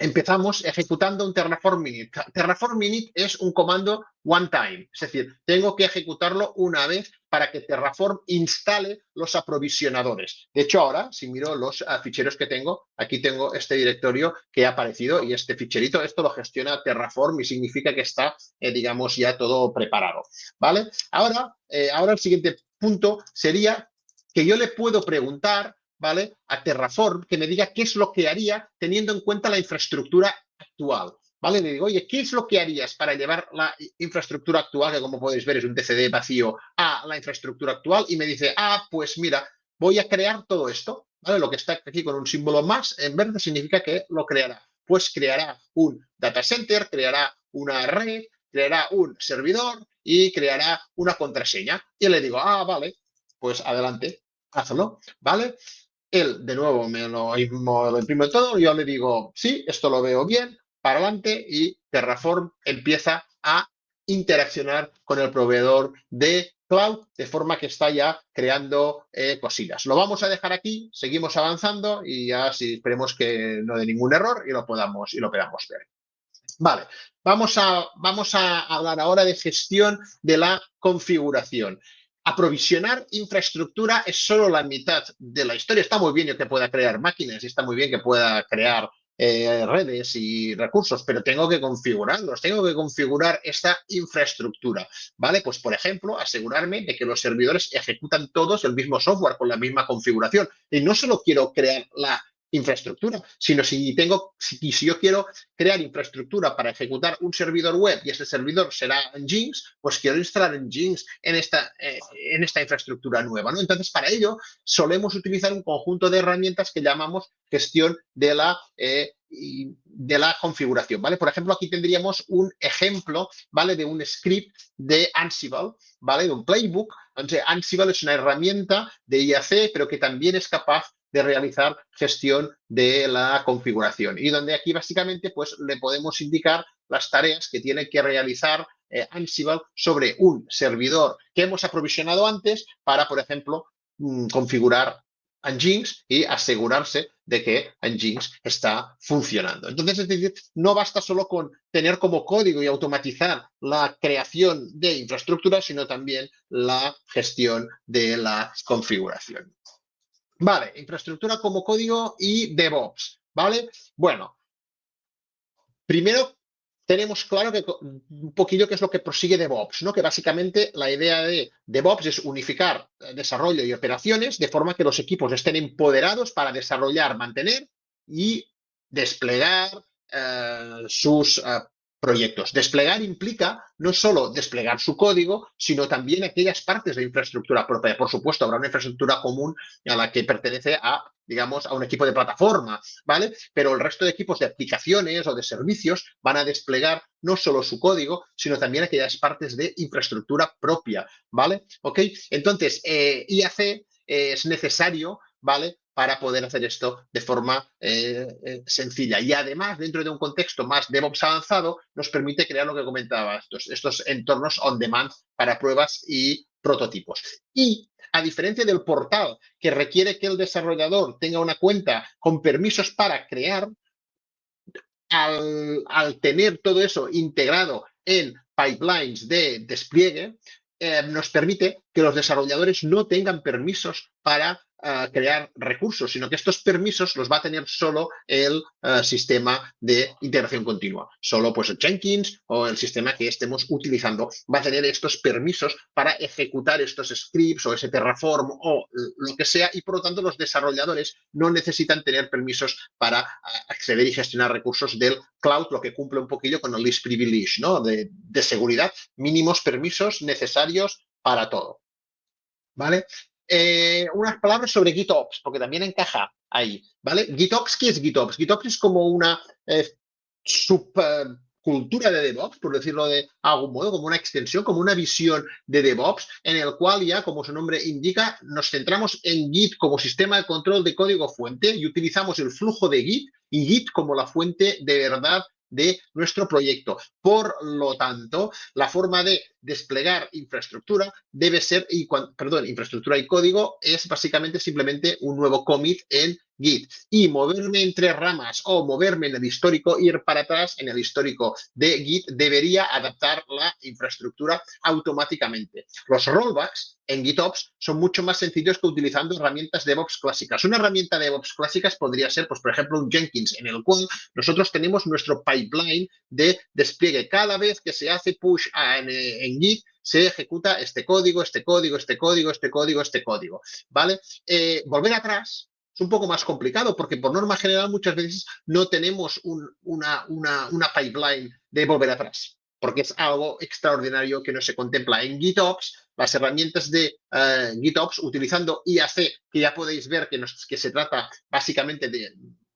empezamos ejecutando un Terraform Init. Terraform Init es un comando one time, es decir, tengo que ejecutarlo una vez para que Terraform instale los aprovisionadores. De hecho, ahora, si miro los ficheros que tengo, aquí tengo este directorio que ha aparecido y este ficherito, esto lo gestiona Terraform y significa que está, digamos, ya todo preparado, ¿vale? Ahora el siguiente punto sería que yo le puedo preguntar, ¿vale?, a Terraform que me diga qué es lo que haría teniendo en cuenta la infraestructura actual. ¿Vale? Le digo, oye, ¿qué es lo que harías para llevar la infraestructura actual, que como podéis ver es un TCD vacío, a la infraestructura actual? Y me dice, pues mira, voy a crear todo esto. ¿Vale? Lo que está aquí con un símbolo más en verde significa que lo creará. Pues creará un data center, creará una red, creará un servidor y creará una contraseña. Y le digo, vale, pues adelante, hazlo, ¿vale? Él, de nuevo, me lo imprime todo, yo le digo, sí, esto lo veo bien, para adelante, y Terraform empieza a interaccionar con el proveedor de cloud, de forma que está ya creando cosillas. Lo vamos a dejar aquí, seguimos avanzando y ya esperemos que no dé ningún error y lo podamos ver. Vale, vamos a hablar ahora de gestión de la configuración. Aprovisionar infraestructura es solo la mitad de la historia. Está muy bien que pueda crear máquinas y está muy bien que pueda crear redes y recursos, pero tengo que configurarlos, tengo que configurar esta infraestructura, ¿vale? Pues, por ejemplo, asegurarme de que los servidores ejecutan todos el mismo software con la misma configuración. Y no solo quiero crear la infraestructura, sino si yo quiero crear infraestructura para ejecutar un servidor web y ese servidor será Nginx, pues quiero instalar Nginx en esta infraestructura nueva, ¿no? Entonces, para ello, solemos utilizar un conjunto de herramientas que llamamos gestión de la configuración, ¿vale? Por ejemplo, aquí tendríamos un ejemplo, ¿vale?, de un script de Ansible, ¿vale?, de un playbook. Entonces, Ansible es una herramienta de IAC, pero que también es capaz de realizar gestión de la configuración y donde aquí básicamente pues le podemos indicar las tareas que tiene que realizar Ansible sobre un servidor que hemos aprovisionado antes para, por ejemplo, configurar Nginx y asegurarse de que Nginx está funcionando. Entonces, es decir, no basta solo con tener como código y automatizar la creación de infraestructura, sino también la gestión de la configuración. Vale, infraestructura como código y DevOps, ¿vale? Bueno, primero tenemos claro que un poquillo qué es lo que prosigue DevOps, ¿no? Que básicamente la idea de DevOps es unificar desarrollo y operaciones de forma que los equipos estén empoderados para desarrollar, mantener y desplegar sus proyectos. Desplegar implica no solo desplegar su código, sino también aquellas partes de infraestructura propia. Por supuesto, habrá una infraestructura común a la que pertenece digamos, a un equipo de plataforma, ¿vale? Pero el resto de equipos de aplicaciones o de servicios van a desplegar no solo su código, sino también aquellas partes de infraestructura propia, ¿vale? ¿Ok? Entonces, IAC es necesario, ¿vale?, para poder hacer esto de forma sencilla. Y además, dentro de un contexto más DevOps avanzado, nos permite crear lo que comentaba, estos entornos on demand para pruebas y prototipos. Y a diferencia del portal, que requiere que el desarrollador tenga una cuenta con permisos para crear, al tener todo eso integrado en pipelines de despliegue, nos permite que los desarrolladores no tengan permisos para crear recursos, sino que estos permisos los va a tener solo el sistema de integración continua. Solo pues el Jenkins o el sistema que estemos utilizando va a tener estos permisos para ejecutar estos scripts o ese Terraform o lo que sea, y por lo tanto los desarrolladores no necesitan tener permisos para acceder y gestionar recursos del cloud, lo que cumple un poquillo con el least privilege, ¿no? De seguridad, mínimos permisos necesarios para todo. ¿Vale? Unas palabras sobre GitOps, porque también encaja ahí, ¿vale? GitOps, ¿qué es GitOps? GitOps es como una subcultura de DevOps, por decirlo de algún modo, como una extensión, como una visión de DevOps, en el cual ya, como su nombre indica, nos centramos en Git como sistema de control de código fuente y utilizamos el flujo de Git y Git como la fuente de verdad de nuestro proyecto. Por lo tanto, la forma de desplegar infraestructura debe ser, infraestructura y código es básicamente simplemente un nuevo commit en Git. Y moverme entre ramas o moverme en el histórico, ir para atrás en el histórico de Git, debería adaptar la infraestructura automáticamente. Los rollbacks en GitOps son mucho más sencillos que utilizando herramientas DevOps clásicas. Una herramienta DevOps clásicas podría ser, pues, por ejemplo, un Jenkins, en el cual nosotros tenemos nuestro pipeline de despliegue. Cada vez que se hace push en Git, se ejecuta este código, este código, este código, este código, este código, ¿vale? Volver atrás es un poco más complicado porque por norma general muchas veces no tenemos una pipeline de volver atrás, porque es algo extraordinario que no se contempla en GitOps. Las herramientas de GitOps utilizando IAC, que ya podéis ver que se trata básicamente de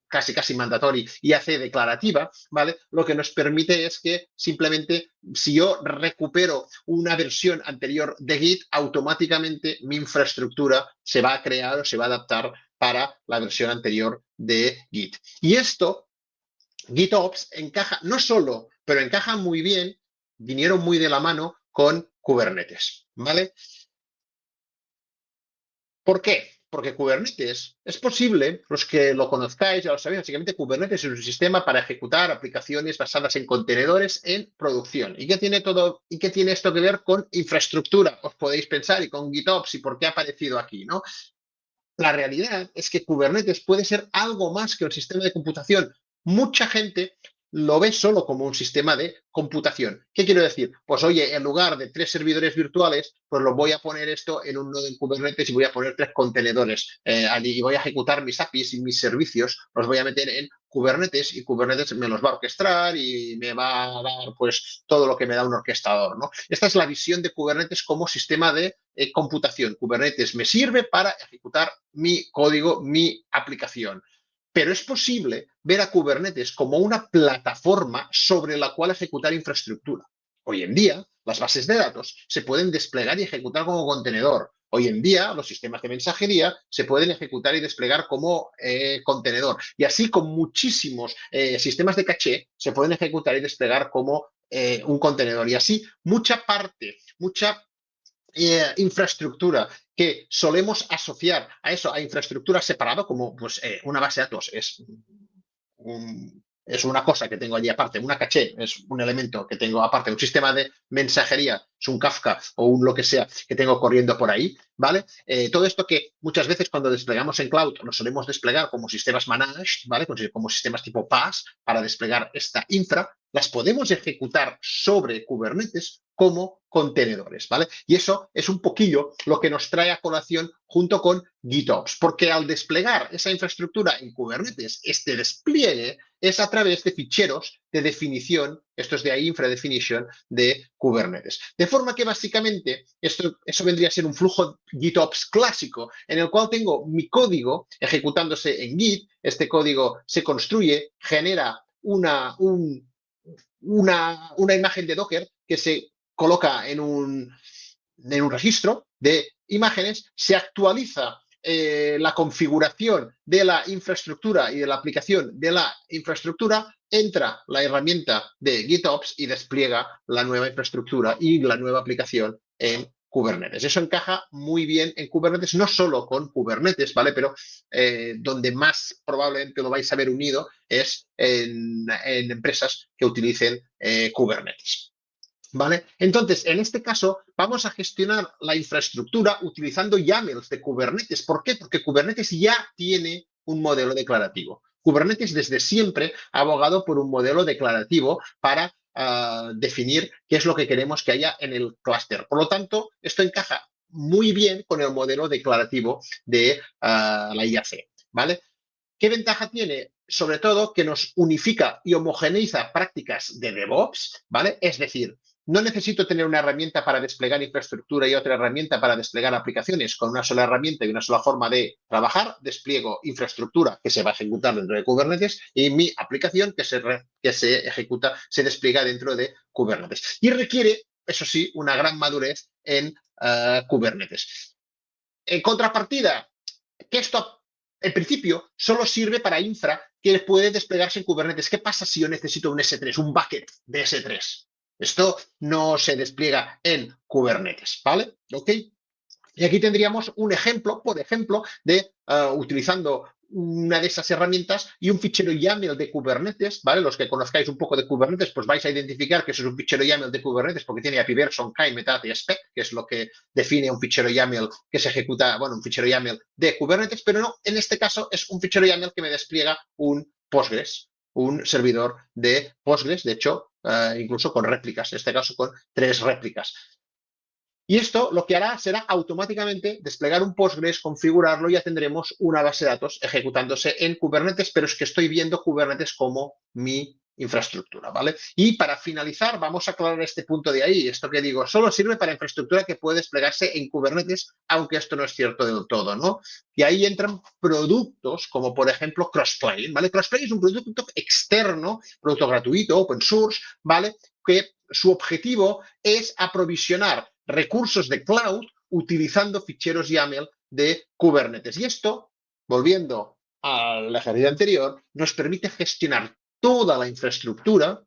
casi mandatory IAC declarativa, ¿vale? Lo que nos permite es que simplemente si yo recupero una versión anterior de Git, automáticamente mi infraestructura se va a crear o se va a adaptar para la versión anterior de Git. Y esto, GitOps, encaja no solo, pero encaja muy bien, vinieron muy de la mano con Kubernetes, ¿vale? ¿Por qué? Porque Kubernetes es posible, los que lo conozcáis ya lo sabéis, básicamente Kubernetes es un sistema para ejecutar aplicaciones basadas en contenedores en producción. ¿Y qué tiene esto que ver con infraestructura? Os podéis pensar, y con GitOps y por qué ha aparecido aquí, ¿no? La realidad es que Kubernetes puede ser algo más que un sistema de computación. Mucha gente lo ve solo como un sistema de computación. ¿Qué quiero decir? Pues oye, en lugar de 3 servidores virtuales, pues lo voy a poner esto en un nodo en Kubernetes y voy a poner 3 contenedores allí y voy a ejecutar mis APIs y mis servicios, los voy a meter en Kubernetes y Kubernetes me los va a orquestar y me va a dar pues todo lo que me da un orquestador, ¿no? Esta es la visión de Kubernetes como sistema de computación. Kubernetes me sirve para ejecutar mi código, mi aplicación. Pero es posible ver a Kubernetes como una plataforma sobre la cual ejecutar infraestructura. Hoy en día, las bases de datos se pueden desplegar y ejecutar como contenedor. Hoy en día, los sistemas de mensajería se pueden ejecutar y desplegar como contenedor. Y así con muchísimos sistemas de caché se pueden ejecutar y desplegar como un contenedor. Y así mucha infraestructura que solemos asociar a eso, a infraestructura separada, como pues, una base de datos es una cosa que tengo allí aparte, una caché es un elemento que tengo aparte, un sistema de mensajería es un Kafka o un lo que sea que tengo corriendo por ahí, ¿vale? Todo esto que muchas veces cuando desplegamos en cloud lo solemos desplegar como sistemas managed, ¿vale? Como sistemas tipo PaaS para desplegar esta infra, las podemos ejecutar sobre Kubernetes como contenedores, ¿vale? Y eso es un poquillo lo que nos trae a colación junto con GitOps, porque al desplegar esa infraestructura en Kubernetes, este despliegue es a través de ficheros de definición, esto es de ahí infradefinition de Kubernetes. De forma que básicamente eso vendría a ser un flujo GitOps clásico en el cual tengo mi código ejecutándose en Git, este código se construye, genera una imagen de Docker que se coloca en un registro de imágenes, se actualiza la configuración de la infraestructura y de la aplicación de la infraestructura, entra la herramienta de GitOps y despliega la nueva infraestructura y la nueva aplicación en Kubernetes. Eso encaja muy bien en Kubernetes, no solo con Kubernetes, ¿vale? Pero donde más probablemente lo vais a ver unido es en empresas que utilicen Kubernetes. ¿Vale? Entonces, en este caso, vamos a gestionar la infraestructura utilizando YAMLs de Kubernetes. ¿Por qué? Porque Kubernetes ya tiene un modelo declarativo. Kubernetes desde siempre ha abogado por un modelo declarativo para definir qué es lo que queremos que haya en el clúster. Por lo tanto, esto encaja muy bien con el modelo declarativo de la IAC. ¿Vale? ¿Qué ventaja tiene? Sobre todo que nos unifica y homogeneiza prácticas de DevOps, ¿vale? Es decir, no necesito tener una herramienta para desplegar infraestructura y otra herramienta para desplegar aplicaciones. Con una sola herramienta y una sola forma de trabajar, despliego infraestructura que se va a ejecutar dentro de Kubernetes y mi aplicación que se ejecuta, se despliega dentro de Kubernetes. Y requiere, eso sí, una gran madurez en Kubernetes. En contrapartida, que esto en principio solo sirve para infra que puede desplegarse en Kubernetes. ¿Qué pasa si yo necesito un S3, un bucket de S3? Esto no se despliega en Kubernetes, ¿vale? ¿Ok? Y aquí tendríamos un ejemplo, por ejemplo, de utilizando una de esas herramientas y un fichero YAML de Kubernetes, ¿vale? Los que conozcáis un poco de Kubernetes, pues vais a identificar que eso es un fichero YAML de Kubernetes porque tiene API version, KEIM, metadata y spec, que es lo que define un fichero YAML que se ejecuta, bueno, un fichero YAML de Kubernetes, pero no, en este caso es un fichero YAML que me despliega un Postgres, un servidor de Postgres, de hecho, incluso con réplicas, en este caso con 3 réplicas. Y esto lo que hará será automáticamente desplegar un Postgres, configurarlo y ya tendremos una base de datos ejecutándose en Kubernetes, pero es que estoy viendo Kubernetes como mi infraestructura, ¿vale? Y para finalizar, vamos a aclarar este punto de ahí. Esto que digo, solo sirve para infraestructura que puede desplegarse en Kubernetes, aunque esto no es cierto del todo, ¿no? Y ahí entran productos como, por ejemplo, Crossplane, ¿vale? Crossplane es un producto externo, producto gratuito, open source, ¿vale? Que su objetivo es aprovisionar recursos de cloud utilizando ficheros YAML de Kubernetes. Y esto, volviendo al ejercicio anterior, nos permite gestionar toda la infraestructura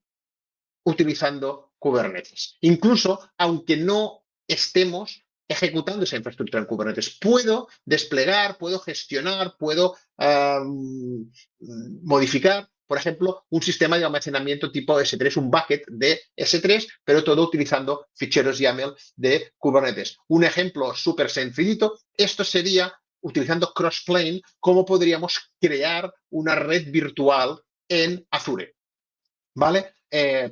utilizando Kubernetes. Incluso aunque no estemos ejecutando esa infraestructura en Kubernetes, puedo desplegar, puedo gestionar, puedo modificar, por ejemplo, un sistema de almacenamiento tipo S3, un bucket de S3, pero todo utilizando ficheros YAML de Kubernetes. Un ejemplo súper sencillito, esto sería, utilizando Crossplane, cómo podríamos crear una red virtual en Azure. ¿Vale?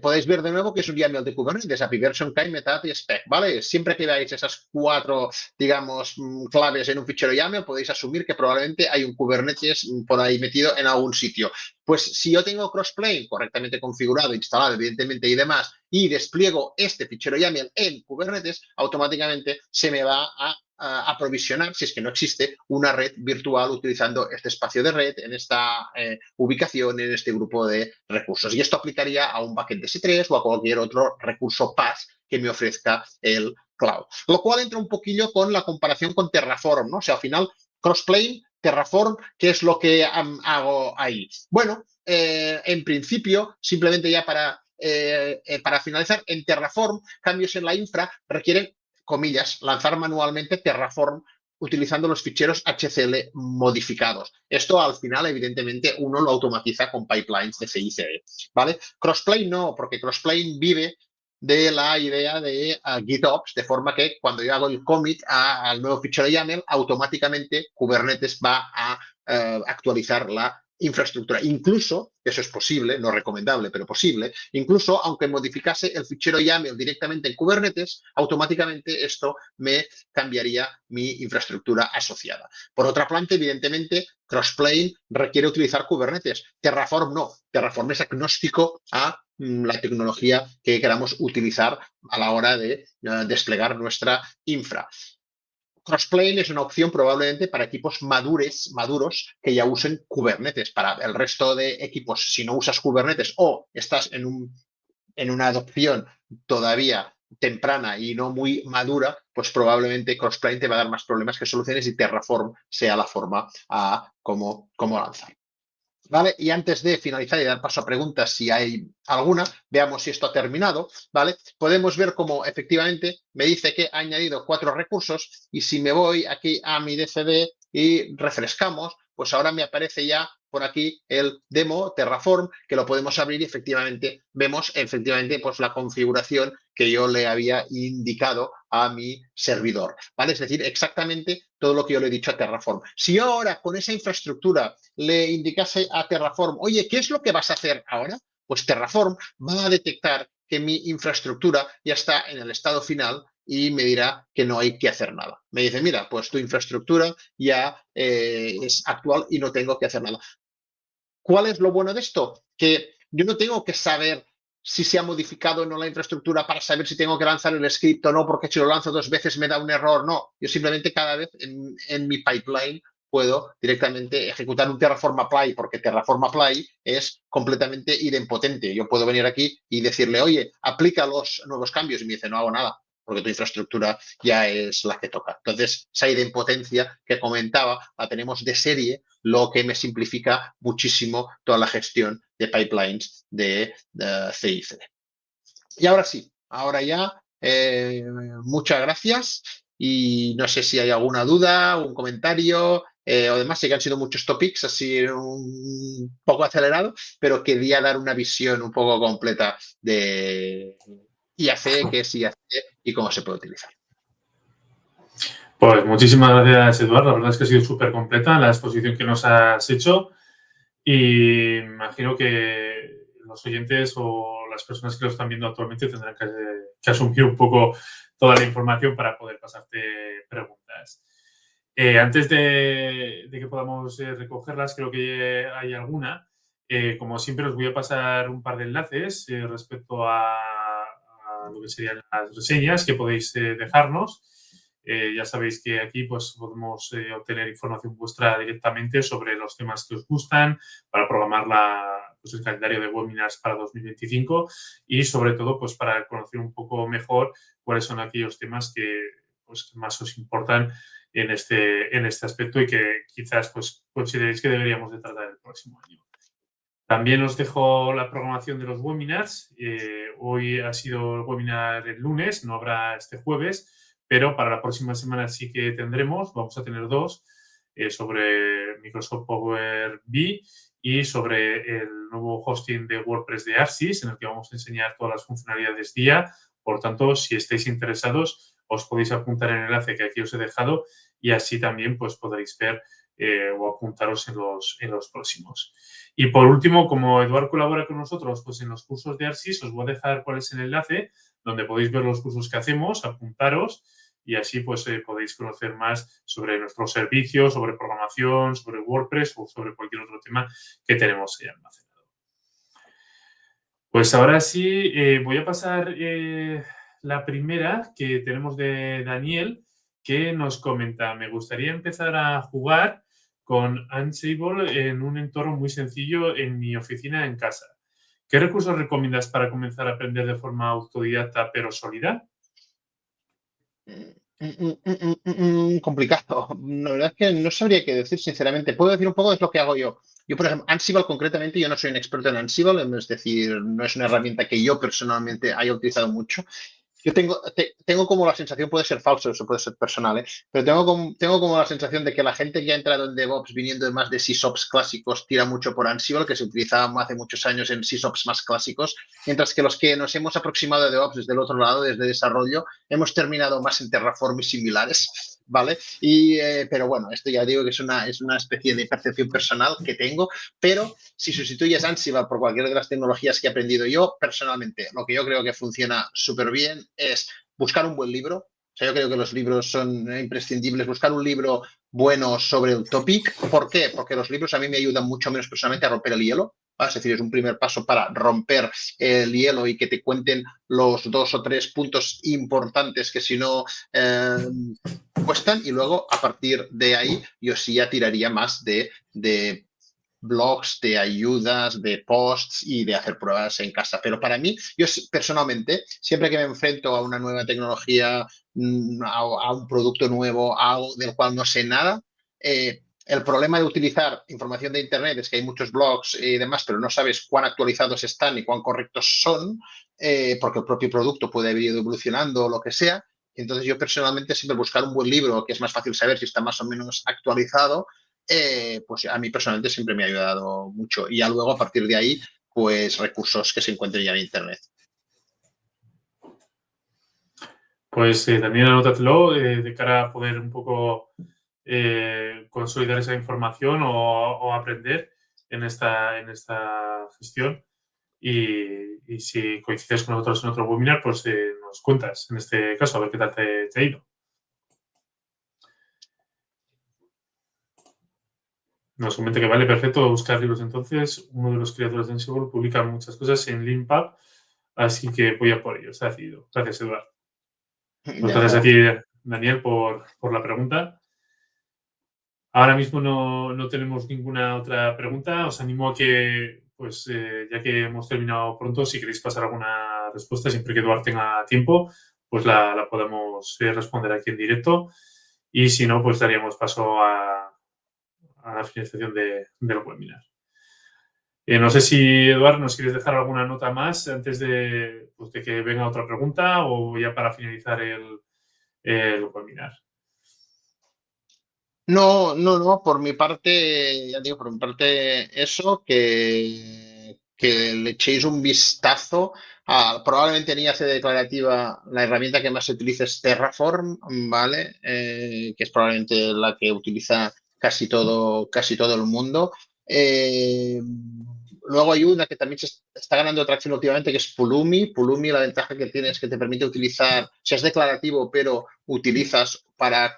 Podéis ver de nuevo que es un YAML de Kubernetes, API version, KEIM, metadata y spec, ¿vale? Siempre que veáis esas 4, digamos, claves en un fichero YAML, podéis asumir que probablemente hay un Kubernetes por ahí metido en algún sitio. Pues si yo tengo Crossplane correctamente configurado, instalado, evidentemente, y demás, y despliego este fichero YAML en Kubernetes, automáticamente se me va a aprovisionar, si es que no existe, una red virtual utilizando este espacio de red en esta ubicación, en este grupo de recursos. Y esto aplicaría a un backend de S3 o a cualquier otro recurso PaaS que me ofrezca el cloud. Lo cual entra un poquillo con la comparación con Terraform, ¿no? O sea, al final, Crossplane, Terraform, ¿qué es lo que hago ahí? Bueno, en principio, simplemente ya para finalizar, en Terraform, cambios en la infra requieren, comillas, lanzar manualmente Terraform utilizando los ficheros HCL modificados. Esto al final, evidentemente, uno lo automatiza con pipelines de CI/CD, ¿vale? Crossplane no, porque Crossplane vive de la idea de GitOps, de forma que cuando yo hago el commit al nuevo fichero YAML, automáticamente Kubernetes va a actualizar la infraestructura. Incluso, eso es posible, no recomendable, pero posible, incluso aunque modificase el fichero YAML directamente en Kubernetes, automáticamente esto me cambiaría mi infraestructura asociada. Por otra parte, evidentemente, Crossplane requiere utilizar Kubernetes. Terraform no. Terraform es agnóstico a la tecnología que queramos utilizar a la hora de desplegar nuestra infra. Crossplane es una opción probablemente para equipos maduros que ya usen Kubernetes. Para el resto de equipos, si no usas Kubernetes o estás en una adopción todavía temprana y no muy madura, pues probablemente Crossplane te va a dar más problemas que soluciones y Terraform sea la forma a cómo lanzar. ¿Vale? Y antes de finalizar y dar paso a preguntas, si hay alguna, veamos si esto ha terminado, ¿vale? Podemos ver cómo efectivamente me dice que ha añadido 4 recursos y si me voy aquí a mi DCD y refrescamos, pues ahora me aparece ya por aquí el demo Terraform, que lo podemos abrir y efectivamente vemos pues la configuración que yo le había indicado a mi servidor, ¿vale? Es decir, exactamente todo lo que yo le he dicho a Terraform. Si yo ahora con esa infraestructura le indicase a Terraform, oye, ¿qué es lo que vas a hacer ahora? Pues Terraform va a detectar que mi infraestructura ya está en el estado final y me dirá que no hay que hacer nada. Me dice, mira, pues tu infraestructura ya es actual y no tengo que hacer nada. ¿Cuál es lo bueno de esto? Que yo no tengo que saber si se ha modificado o no la infraestructura para saber si tengo que lanzar el script o no, porque si lo lanzo 2 veces me da un error. No, yo simplemente cada vez en mi pipeline puedo directamente ejecutar un Terraform Apply, porque Terraform Apply es completamente idempotente. Yo puedo venir aquí y decirle, oye, aplica los nuevos cambios, y me dice, no hago nada, porque tu infraestructura ya es la que toca. Entonces, esa idempotencia que comentaba la tenemos de serie, lo que me simplifica muchísimo toda la gestión de pipelines de CI/CD. Y ahora sí, ahora ya, muchas gracias y no sé si hay alguna duda, un comentario. O demás, sé que han sido muchos topics, así un poco acelerado, pero quería dar una visión un poco completa de IAC, qué es IAC y cómo se puede utilizar. Pues muchísimas gracias, Eduardo. La verdad es que ha sido súper completa la exposición que nos has hecho y imagino que los oyentes o las personas que lo están viendo actualmente tendrán que asumir un poco toda la información para poder pasarte preguntas. Antes de que podamos recogerlas, creo que hay alguna. Como siempre, os voy a pasar un par de enlaces respecto a lo que serían las reseñas que podéis dejarnos. Ya sabéis que aquí pues, podemos obtener información vuestra directamente sobre los temas que os gustan para programar pues, el calendario de webinars para 2025 y sobre todo pues, para conocer un poco mejor cuáles son aquellos temas pues, que más os importan en este aspecto y que quizás pues, consideréis que deberíamos de tratar el próximo año. También os dejo la programación de los webinars. Hoy ha sido el webinar el lunes, no habrá este jueves, pero para la próxima semana sí que tendremos, vamos a tener dos, sobre Microsoft Power BI y sobre el nuevo hosting de WordPress de Arsis, en el que vamos a enseñar todas las funcionalidades día. Por tanto, si estáis interesados, os podéis apuntar en el enlace que aquí os he dejado y así también pues, podréis ver o apuntaros en los próximos. Y por último, como Eduard colabora con nosotros pues en los cursos de Arsis, os voy a dejar cuál es el enlace donde podéis ver los cursos que hacemos, apuntaros y así pues podéis conocer más sobre nuestros servicios, sobre programación, sobre WordPress o sobre cualquier otro tema que tenemos ahí almacenado. Pues ahora sí, voy a pasar la primera que tenemos de Daniel, que nos comenta, me gustaría empezar a jugar con Ansible en un entorno muy sencillo en mi oficina en casa. ¿Qué recursos recomiendas para comenzar a aprender de forma autodidacta pero sólida? Complicado. La verdad es que no sabría qué decir, sinceramente. Puedo decir un poco de lo que hago yo. Yo, por ejemplo, Ansible concretamente, yo no soy un experto en Ansible, es decir, no es una herramienta que yo personalmente haya utilizado mucho. Yo tengo como la sensación, puede ser falso, eso puede ser personal, ¿eh? Pero tengo como la sensación de que la gente que ha entrado en DevOps viniendo de más de SysOps clásicos tira mucho por Ansible, que se utilizaba hace muchos años en SysOps más clásicos, mientras que los que nos hemos aproximado a DevOps desde el otro lado, desde desarrollo, hemos terminado más en Terraform y similares, ¿vale? Pero bueno, esto ya digo que es una especie de percepción personal que tengo, pero si sustituyes Ansible por cualquiera de las tecnologías que he aprendido yo, personalmente, lo que yo creo que funciona súper bien es buscar un buen libro. O sea, yo creo que los libros son imprescindibles. Buscar un libro bueno sobre el topic. ¿Por qué? Porque los libros a mí me ayudan mucho menos personalmente a romper el hielo. ¿Va? Es decir, es un primer paso para romper el hielo y que te cuenten los 2 o 3 puntos importantes que si no cuestan. Y luego, a partir de ahí, yo sí ya tiraría más de blogs, de ayudas, de posts y de hacer pruebas en casa. Pero para mí, yo personalmente, siempre que me enfrento a una nueva tecnología, a un producto nuevo, a algo del cual no sé nada, el problema de utilizar información de Internet es que hay muchos blogs y demás, pero no sabes cuán actualizados están y cuán correctos son, porque el propio producto puede haber ido evolucionando o lo que sea. Entonces yo personalmente siempre buscar un buen libro, que es más fácil saber si está más o menos actualizado, pues a mí personalmente siempre me ha ayudado mucho. Y ya luego, a partir de ahí, pues recursos que se encuentren ya en Internet. Pues también anótatelo de cara a poder un poco consolidar esa información o aprender en esta gestión. Y si coincides con nosotros en otro webinar, pues nos cuentas en este caso, a ver qué tal te ha ido. Nos comenta que vale, perfecto, buscar libros entonces. Uno de los creadores de Ansible publica muchas cosas en Leanpub, así que voy a por ello, está decidido. Gracias, Eduardo. Pues gracias a ti, Daniel, por la pregunta. Ahora mismo no tenemos ninguna otra pregunta. Os animo a que, pues ya que hemos terminado pronto, si queréis pasar alguna respuesta, siempre que Eduard tenga tiempo, pues la podemos responder aquí en directo. Y si no, pues daríamos paso a la finalización del webinar. No sé si, Eduard, nos quieres dejar alguna nota más antes pues, de que venga otra pregunta o ya para finalizar el webinar. No, por mi parte, ya digo, por mi parte eso, que le echéis un vistazo a, probablemente en IAC declarativa la herramienta que más se utiliza es Terraform, ¿vale? Que es probablemente la que utiliza casi todo el mundo. Luego hay una que también se está ganando tracción últimamente, que es Pulumi. Pulumi, la ventaja que tiene es que te permite utilizar, si es declarativo, pero utilizas para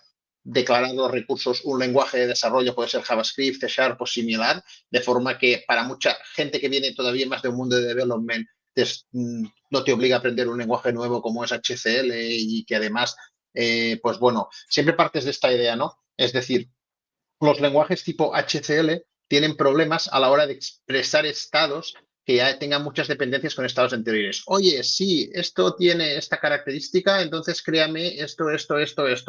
declarar los recursos un lenguaje de desarrollo, puede ser JavaScript, C# o similar, de forma que para mucha gente que viene todavía más de un mundo de development, no te obliga a aprender un lenguaje nuevo como es HCL y que además, pues bueno, siempre partes de esta idea, ¿no? Es decir, los lenguajes tipo HCL tienen problemas a la hora de expresar estados que ya tengan muchas dependencias con estados anteriores. Oye, sí, esto tiene esta característica, entonces créame esto.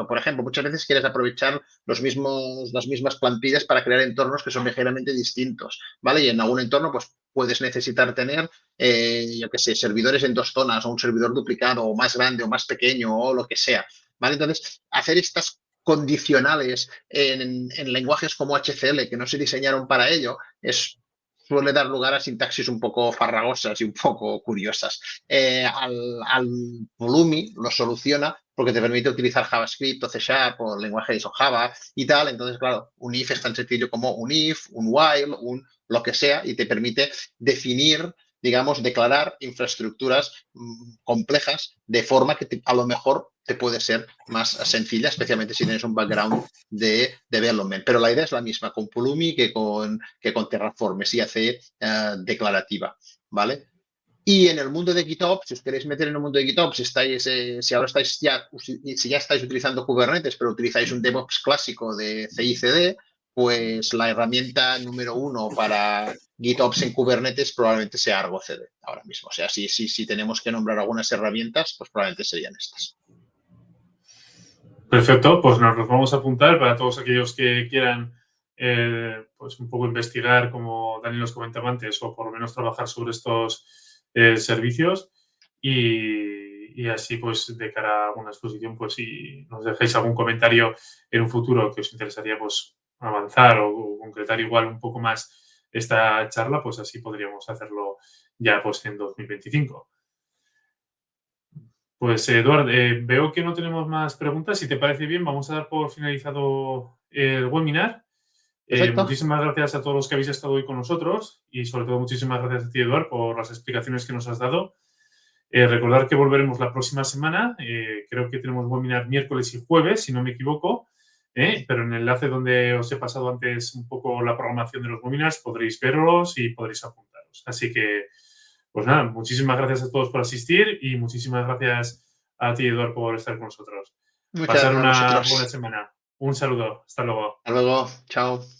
Por ejemplo, muchas veces quieres aprovechar las mismas plantillas para crear entornos que son ligeramente distintos, ¿vale? Y en algún entorno, pues puedes necesitar tener, yo qué sé, servidores en dos zonas o un servidor duplicado o más grande o más pequeño o lo que sea, ¿vale? Entonces, hacer estas condicionales en lenguajes como HCL que no se diseñaron para ello, suele dar lugar a sintaxis un poco farragosas y un poco curiosas. Al Volumi lo soluciona porque te permite utilizar JavaScript o C# o lenguajes o Java y tal. Entonces, claro, un if es tan sencillo como un if, un while, un lo que sea, y te permite definir, digamos, declarar infraestructuras complejas de forma que a lo mejor te puede ser más sencilla, especialmente si tienes un background de development. Pero la idea es la misma con Pulumi que con Terraform, es IAC declarativa, ¿vale? Y en el mundo de GitOps, si os queréis meter en el mundo de GitOps, si ahora estáis si ya estáis utilizando Kubernetes, pero utilizáis un DevOps clásico de CI/CD, pues la herramienta número uno para GitOps en Kubernetes probablemente sea Argo CD ahora mismo. O sea, si tenemos que nombrar algunas herramientas, pues probablemente serían estas. Perfecto, pues nos los vamos a apuntar para todos aquellos que quieran pues un poco investigar, como Daniel nos comentaba antes, o por lo menos trabajar sobre estos servicios y así pues de cara a alguna exposición, pues si nos dejáis algún comentario en un futuro que os interesaría pues avanzar o concretar igual un poco más esta charla, pues así podríamos hacerlo ya pues en 2025. Pues, Eduard, veo que no tenemos más preguntas. Si te parece bien, vamos a dar por finalizado el webinar. Perfecto. Muchísimas gracias a todos los que habéis estado hoy con nosotros y, sobre todo, muchísimas gracias a ti, Eduard, por las explicaciones que nos has dado. Recordar que volveremos la próxima semana. Creo que tenemos webinar miércoles y jueves, si no me equivoco. Pero en el enlace donde os he pasado antes un poco la programación de los webinars podréis verlos y podréis apuntaros. Así que, pues nada, muchísimas gracias a todos por asistir y muchísimas gracias a ti, Eduard, por estar con nosotros. Muchas Pasar gracias a una buena vosotros. semana. Un saludo. Hasta luego. Hasta luego. Chao.